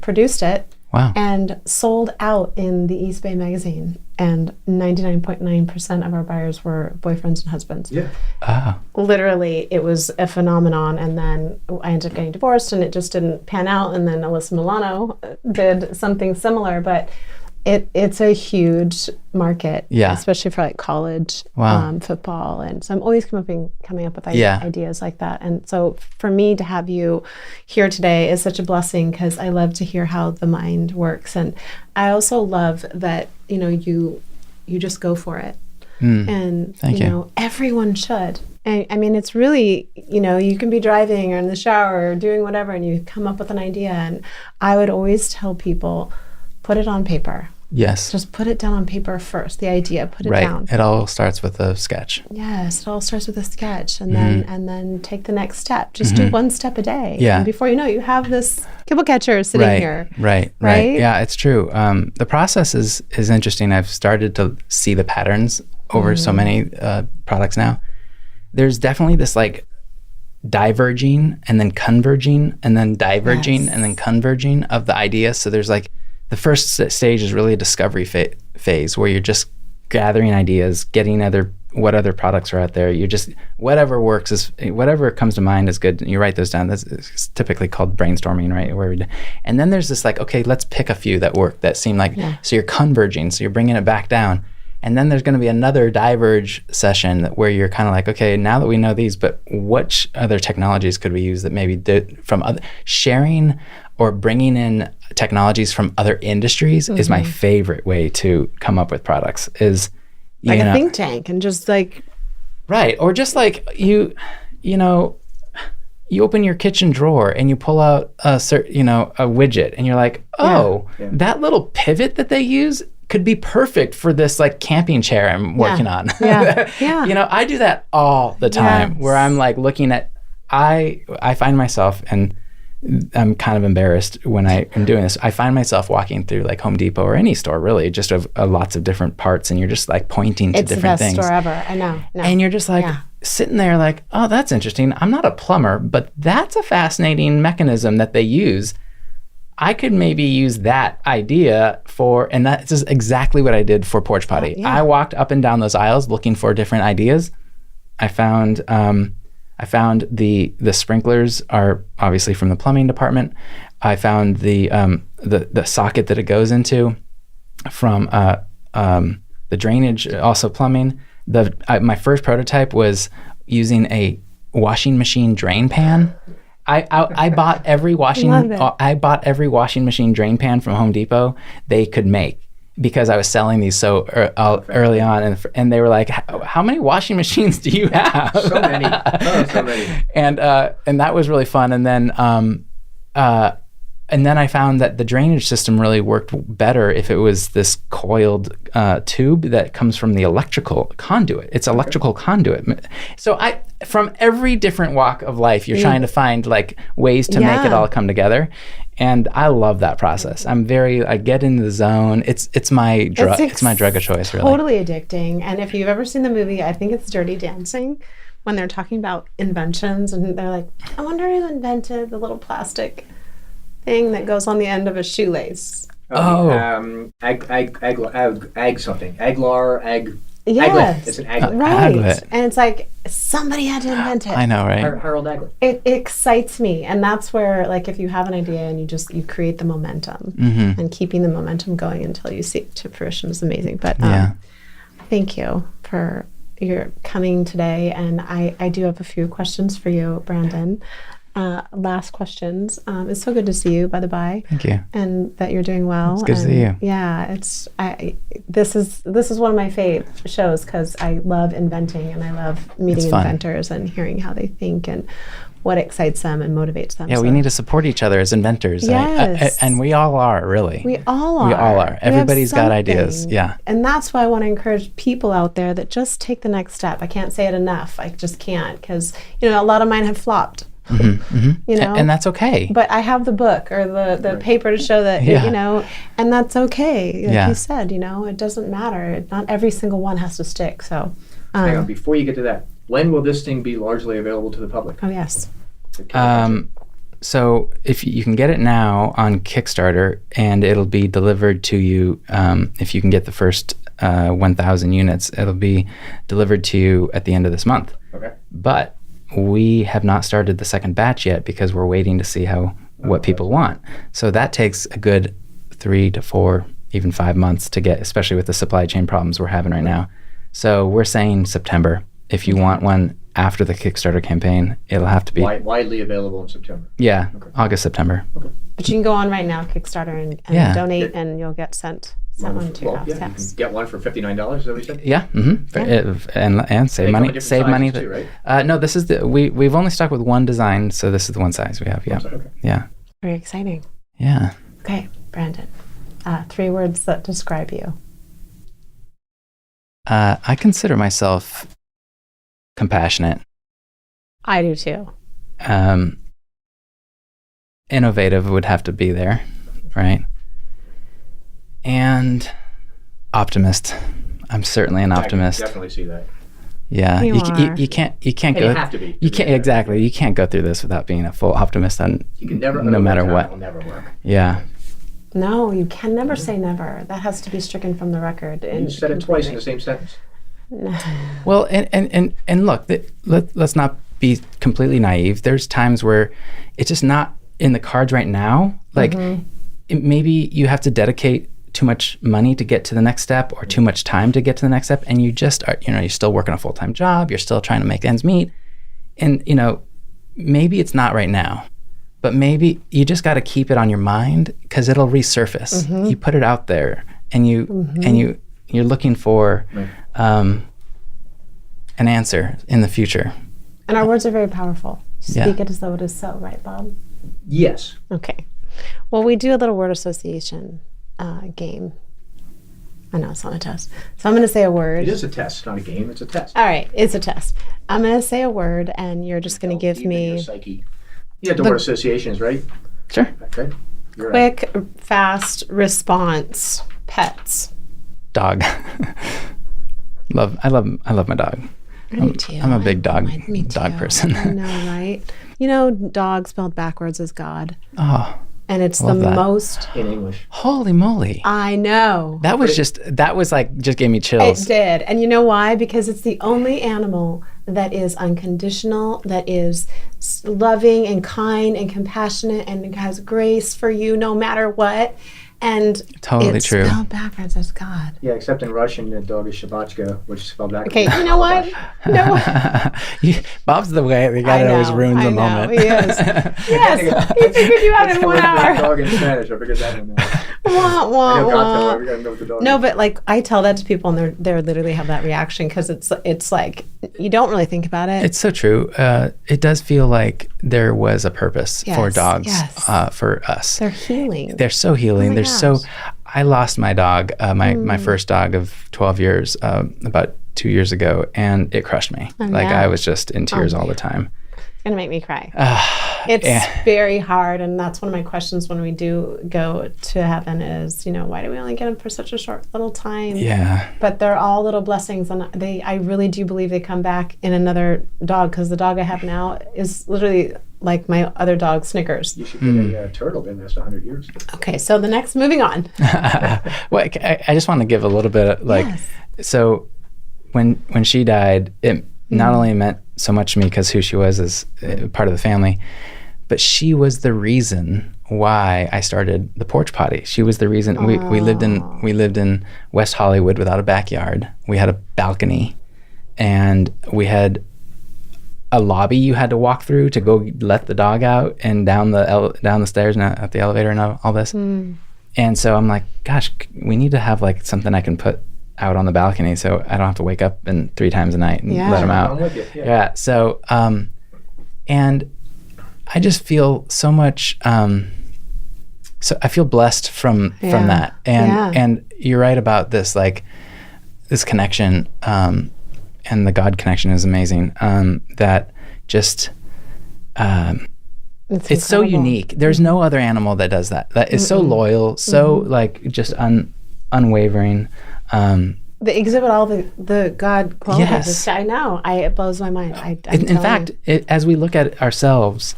produced it Wow. and sold out in the East Bay magazine. And 99.9% of our buyers were boyfriends and husbands. Yeah. Ah. Literally, it was a phenomenon. And then I ended up getting divorced, and it just didn't pan out. And then Alyssa Milano did something similar. But it's a huge market, especially for like college football, and so I'm always coming up with ideas like that. And so for me to have you here today is such a blessing, because I love to hear how the mind works, and I also love that you just go for it, and Thank you. Everyone should. I mean, it's really, you can be driving or in the shower or doing whatever, and you come up with an idea, and I would always tell people, put it on paper. Yes. Just put it down on paper first, the idea, put it Right. down. It all starts with a sketch. Yes, it all starts with a sketch, and then take the next step. Just do one step a day. Yeah. And before you know it, you have this kibble catcher sitting here. Right. Yeah, it's true. The process is interesting. I've started to see the patterns over so many products now. There's definitely this like diverging and then converging and then diverging and then converging of the idea. So there's like, the first stage is really a discovery phase where you're just gathering ideas, getting other what other products are out there. You just, whatever works is, whatever comes to mind is good. You write those down. That's typically called brainstorming, right? And then there's this like, okay, let's pick a few that work, that seem like, so you're converging, so you're bringing it back down. And then there's going to be another diverge session where you're kind of like, okay, now that we know these, but which other technologies could we use that maybe did from other, sharing or bringing in technologies from other industries is my favorite way to come up with products, is like a think tank, and just like, right. Or just like you open your kitchen drawer and you pull out a widget and you're like, oh, that little pivot that they use could be perfect for this like camping chair I'm working on. I do that all the time where I'm like looking at, I find myself, and I'm kind of embarrassed when I am doing this, I find myself walking through like Home Depot or any store really, just of lots of different parts, and you're just like pointing to different things. It's the best store ever, I know. And you're just like sitting there like, oh, that's interesting. I'm not a plumber, but that's a fascinating mechanism that they use. I could maybe use that idea for, and that's just exactly what I did for Porch Potty. I walked up and down those aisles looking for different ideas. I found the sprinklers are obviously from the plumbing department. I found the socket that it goes into from the drainage, also plumbing. My first prototype was using a washing machine drain pan. I bought every washing machine drain pan from Home Depot they could make, because I was selling these so early on, and they were like, "How many washing machines do you have?" So many. So many. And that was really fun. And then I found that the drainage system really worked better if it was this coiled tube that comes from the electrical conduit. It's electrical conduit. So from every different walk of life, you're trying to find like ways to make it all come together. And I love that process. I get into the zone. It's my drug. It's my drug of choice, really. Totally addicting. And if you've ever seen the movie, I think it's Dirty Dancing, when they're talking about inventions, and they're like, I wonder who invented the little plastic thing that goes on the end of a shoelace. Egg something. Aglar. Yes. It's an aglet. Right. Aglet. And it's like, somebody had to invent it. I know, right? Harold Aglet. It excites me. And that's where, like, if you have an idea and you create the momentum, and keeping the momentum going until you see it to fruition is amazing. But thank you for your coming today. And I do have a few questions for you, Brandon. Last questions. It's so good to see you, by the by. Thank you. And that you're doing well. It's good to see you. Yeah, this is one of my fave shows, because I love inventing, and I love meeting inventors and hearing how they think and what excites them and motivates them. Yeah, we need to support each other as inventors. Yes. And we all are, really. We all are. We all are. Everybody's got ideas. Yeah. And that's why I want to encourage people out there that just take the next step. I can't say it enough. I just can't, because a lot of mine have flopped. And that's okay. But I have the book or the paper to show that, and that's okay. Like you said, it doesn't matter. Not every single one has to stick. So, hang on, before you get to that, when will this thing be largely available to the public? Oh, yes. So if you can get it now on Kickstarter, and it'll be delivered to you, if you can get the first 1,000 units, it'll be delivered to you at the end of this month. Okay. But we have not started the second batch yet, because we're waiting to see what people want. So that takes a good 3 to 4, even 5 months to get, especially with the supply chain problems we're having right now. So we're saying September. If you want one after the Kickstarter campaign, it'll have to be widely available in September. Yeah, August, September. Okay. But you can go on right now, Kickstarter, and donate, and you'll get sent one to your house. You can get one for $59. Is that what you said? Yeah. And save money. Save money. Too, right? No, this is we've only stuck with one design, so this is the one size we have. Yeah. Okay. Yeah. Very exciting. Yeah. Okay, Brandon. 3 words that describe you. I consider myself compassionate. I do too. Innovative would have to be there, right? And optimist. I'm certainly an optimist. I can definitely see that. Yeah, you can't and go. You have to be. You can't exactly. You can't go through this without being a full optimist. You can never. No matter what. It'll never work. Yeah. No, you can never say never. That has to be stricken from the record. You said it twice in the same sentence. Well, and look, let's not be completely naive. There's times where it's just not in the cards right now. Like maybe you have to dedicate too much money to get to the next step, or too much time to get to the next step, and you just are, you're still working a full-time job, you're still trying to make ends meet, and maybe it's not right now, but maybe you just got to keep it on your mind, because it'll resurface. You put it out there, and you're looking for an answer in the future. And our words are very powerful. Yeah. Speak it as though it is so, right, Bob? Yes. Okay. Well, we do a little word association game. I know it's not a test. So I'm going to say a word. It is a test. It's not a game. It's a test. All right. It's a test. I'm going to say a word, and you're just going to give Deep in your me psyche. Yeah, the word associations, right? Sure. Okay. You're right. quick, fast response. Pets. Dog. I love my dog. I do too. I'm a big dog Me too. person. I know, right? Dog spelled backwards is God. Oh, And it's the Love that. most. In English. holy moly. I know. That just gave me chills. It did. And you know why? Because it's the only animal that is unconditional, that is loving and kind and compassionate and has grace for you no matter what. And Totally it's true. spelled backwards as God. Yeah, except in Russian, the dog is Shabachka, which is spelled backwards. Okay, you know what? You know what? Bob's the way. The guy that always ruins the moment. He is. Yes, he figured you out in 1 hour. Dog in Spanish. I figured that in there. Wah, wah, I know wah. God, we gotta know what the dog No, is. but like I tell that to people, and they literally have that reaction, because it's like you don't really think about it. It's so true. It does feel like there was a purpose for Yes, dogs, yes. for us. They're healing. They're so healing. Oh my They're so. gosh. I lost my dog, my first dog of 12 years, about 2 years ago, and it crushed me. Like yeah. I was just in tears all the time. It's gonna make me cry. It's very hard, and that's one of my questions when we do go to heaven is, why do we only get them for such a short little time? Yeah. But they're all little blessings, and I really do believe they come back in another dog, because the dog I have now is literally like my other dog, Snickers. You should get a turtle that lasts 100 years. Okay, so moving on. Well, I just want to give a little bit of Yes. So when she died, it not only meant so much to me because who she was as part of the family, but she was the reason why I started the porch potty. She was the reason we lived in West Hollywood without a backyard. We had a balcony, and we had a lobby you had to walk through to go let the dog out, and down the stairs and out the elevator and all this. And so I'm like, gosh, we need to have like something I can put out on the balcony so I don't have to wake up 3 times a night and let them out. I'm with you. Yeah. So, and I just feel so much. So I feel blessed from that, and you're right about this, like this connection, and the God connection is amazing. That just. It's so unique. There's no other animal that does that. That is so loyal, so like just unwavering. They exhibit all the God qualities. Yes. I know. It blows my mind. In fact, as we look at ourselves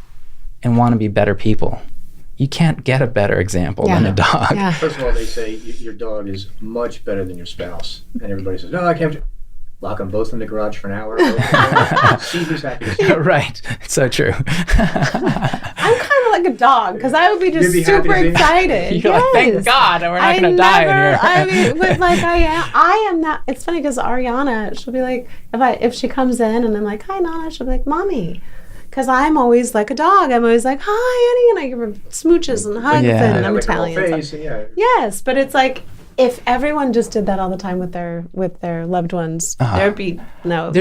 and want to be better people, you can't get a better example than a dog. Yeah. First of all, they say your dog is much better than your spouse. And everybody says, no, I can't. Lock them both in the garage for an hour. See who's happiest. Right. It's so true. I'm kind of like a dog, because I would be just You'd be super happy to see me. excited. You're like, thank God we're not going to die in here. I mean, but like I am that. It's funny because Ariana, she'll be like, if she comes in and I'm like, hi Nana, she'll be like, Mommy. Because I'm always like a dog. I'm always like, hi, honey, and I give her smooches and hugs, and I'm Like Italian. face, Yes, but it's like, if everyone just did that all the time with their loved ones, there'd be love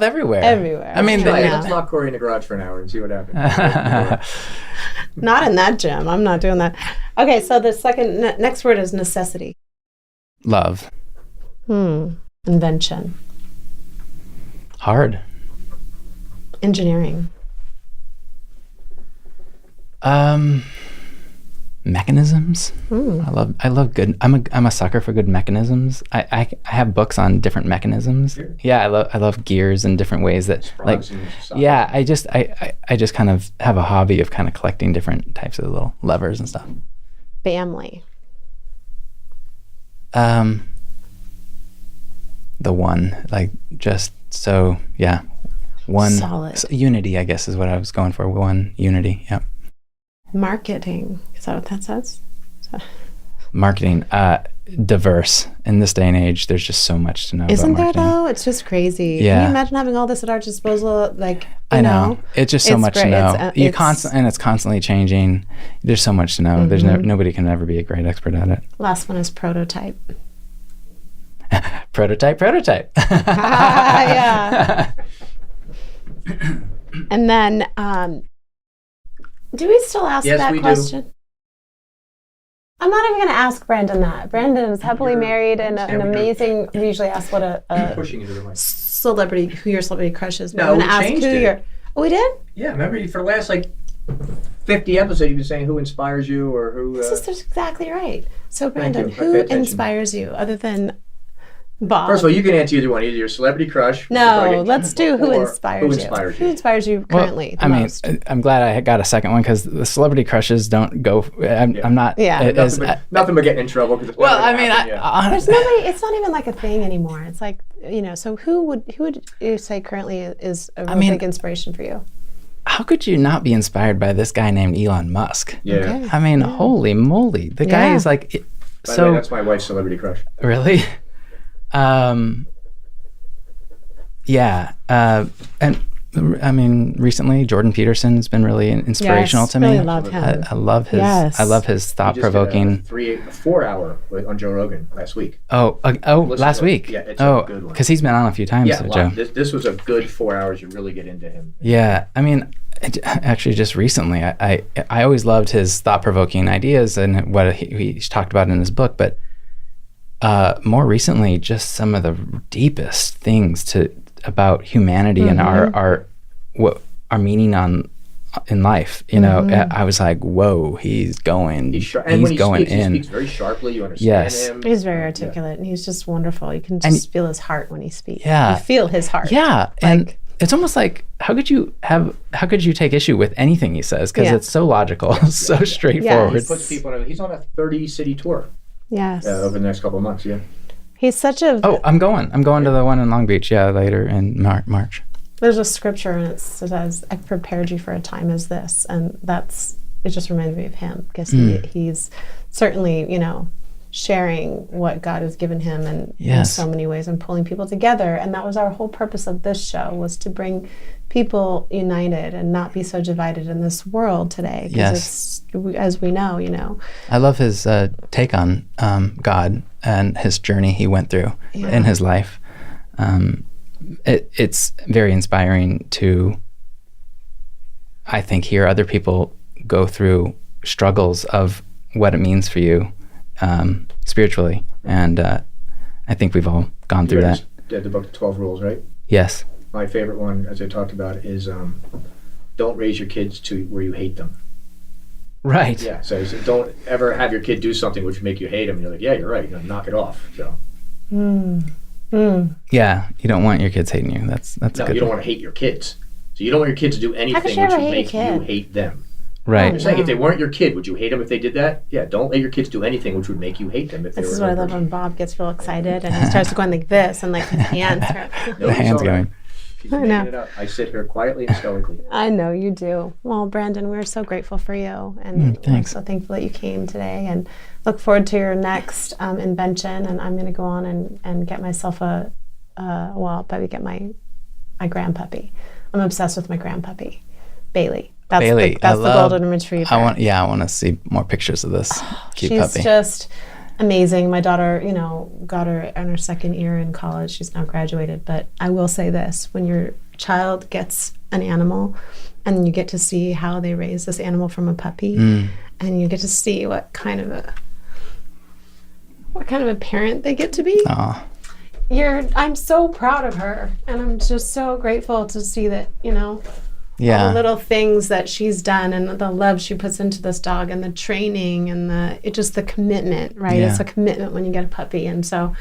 everywhere. Everywhere. I mean, Let's lock Corey in the garage for an hour and see what happens. not in that gym. I'm not doing that. Okay, so the next word is necessity. Love. Invention. Hard. Engineering. Mechanisms. I love good. I'm a sucker for good mechanisms. I have books on different mechanisms. Yeah, I love gears and different ways that I just kind of have a hobby of kind of collecting different types of little levers and stuff. Family. the one, like just so, yeah. One Solid. unity, I guess, is what I was going for. One unity. Yep. Marketing. Is that what that says? Marketing, diverse in this day and age. There's just so much to know. Isn't about there marketing. though? It's just crazy. Yeah. Can you imagine having all this at our disposal? Like, I know. It's just so it's much great. to know. It's It's constantly changing. There's so much to know. There's nobody can ever be a great expert at it. Last one is prototype. Prototype. Yeah. And then, do we still ask Yes, that we do. question? I'm not even going to ask Brandon that. Brandon is happily married and an amazing. We usually ask what a Pushing into the mic. celebrity, who your celebrity crush is. But No, I'm we going to ask changed who it. your. Oh, we did? Yeah, remember for the last 50 episodes you've been saying who inspires you or who. This is exactly right. So, Thank Brandon, you. I pay who attention. inspires you other than Bob? First of all, you can answer either one. Either your celebrity crush. which no, is probably- let's do who or inspires who you. inspires Who you. inspires you currently? Well, the I mean, most? I'm glad I got a second one because the celebrity crushes don't go. I'm not. Yeah. Nothing but getting in trouble. Well, I mean, There's nobody. It's not even like a thing anymore. It's like, So who would you say currently is a real big inspiration for you? how could you not be inspired by this guy named Elon Musk? Yeah. Okay. I mean, holy moly, the guy Yeah. is like. By the way, that's my wife's celebrity crush. Really? Yeah. And I mean, recently Jordan Peterson has been really inspirational Yes, to me. really love him. I love his. Yes. I love his He just thought-provoking. did a 4-hour on Joe Rogan last week. Last to it. week. Yeah, it's a good one. Because he's been on a few times, Yeah, Joe. this was a good 4 hours. You really get into him. Yeah, I mean, actually, just recently, I always loved his thought-provoking ideas and what he talked about in his book, but more recently, just some of the deepest things about humanity and our meaning in life. I was like, whoa, he's going. He's and when he going speaks, in. he speaks very sharply. You understand Yes. him. He's very articulate, and he's just wonderful. You can just feel his heart when he speaks. Yeah. You feel his heart. Yeah, and it's almost like how could you take issue with anything he says because it's so logical, so straightforward. He puts people he's on a 30-city tour Yes. over the next couple of months. Yeah. He's such a. Oh, I'm going to the one in Long Beach. Yeah, later in March. There's a scripture, and it says, "I've prepared you for a time as this," and it just reminds me of him because he's certainly, sharing what God has given him in so many ways and pulling people together. And that was our whole purpose of this show, was to bring people united and not be so divided in this world today. Because as we know. I love his take on God and his journey he went through in his life. It's very inspiring to, I think, hear other people go through struggles of what it means for you spiritually. And I think we've all gone through that. You read the book, 12 Rules, right? Yes. My favorite one, as I talked about, is don't raise your kids to where you hate them. Right. Yeah, so he said, don't ever have your kid do something which would make you hate them. You're like, yeah, you're right. Knock it off. So. Yeah, you don't want your kids hating you. That's No, a good you don't one. want to hate your kids. So you don't want your kids to do anything you which ever would hate a make kid? you hate them. Right. I'm saying if they weren't your kid, would you hate them if they did that? Yeah, don't let your kids do anything which would make you hate them. If they This were is what I love when Bob gets real excited and he starts going like this and like his hands are. The hands going. She's making it up. I sit here quietly and stoically. I know you do. Well, Brandon, we're so grateful for you, and we're thanks. so thankful that you came today, and look forward to your next invention. And I'm going to go on and get myself I'll probably get my grandpuppy. I'm obsessed with my grandpuppy, Bailey. That's Bailey, that's the golden retriever. I want to see more pictures of this cute She's puppy. just amazing. My daughter, got her in her second year in college. She's now graduated. But I will say this: when your child gets an animal, and you get to see how they raise this animal from a puppy, and you get to see what kind of a parent they get to be. Aw. I'm so proud of her, and I'm just so grateful to see that, all the little things that she's done and the love she puts into this dog and the training and the commitment, right? Yeah. It's a commitment when you get a puppy. And so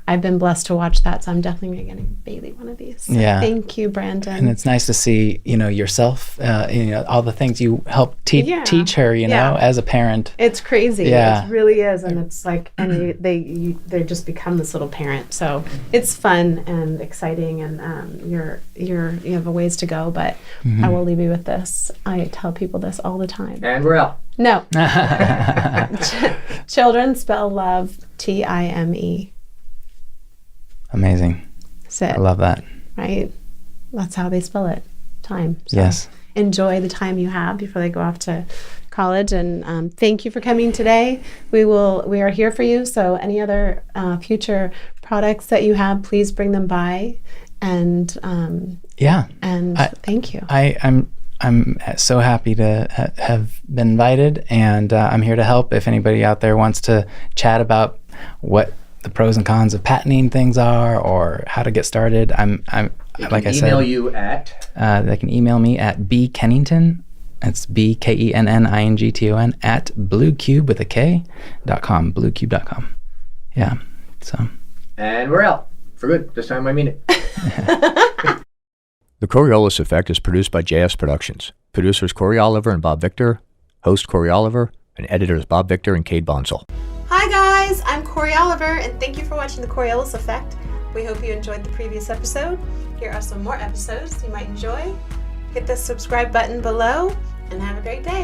I've been blessed to watch that. So I'm definitely going to get Bailey one of these. So Yeah. thank you, Brandon. And it's nice to see, yourself, all the things you help Yeah. teach her, Yeah. as a parent. It's crazy. Yeah. It really is, and it's like, and they just become this little parent. So it's fun and exciting, and you have a ways to go. But I will leave you with this. I tell people this all the time. And we're out. No, children spell love Time. Amazing. That's it. I love that. Right? That's how they spell it. Time. So Yes. enjoy the time you have before they go off to college. And thank you for coming today. We are here for you. So any other future products that you have, please bring them by. And Yeah. and thank you. I'm so happy to have been invited, and I'm here to help. If anybody out there wants to chat about what the pros and cons of patenting things are, or how to get started, I'm like I said, email you at they can email me at bkennington. That's BKENNINGTON at BlueKube with a K.com. BlueKube.com. Yeah. So. and we're out for good. This time I mean it. The Coriolis Effect is produced by JS Productions. Producers Corey Oliver and Bob Victor, host Corey Oliver, and editors Bob Victor and Cade Bonsall. Hi guys, I'm Corey Oliver, and thank you for watching The Coriolis Effect. We hope you enjoyed the previous episode. Here are some more episodes you might enjoy. Hit the subscribe button below, and have a great day.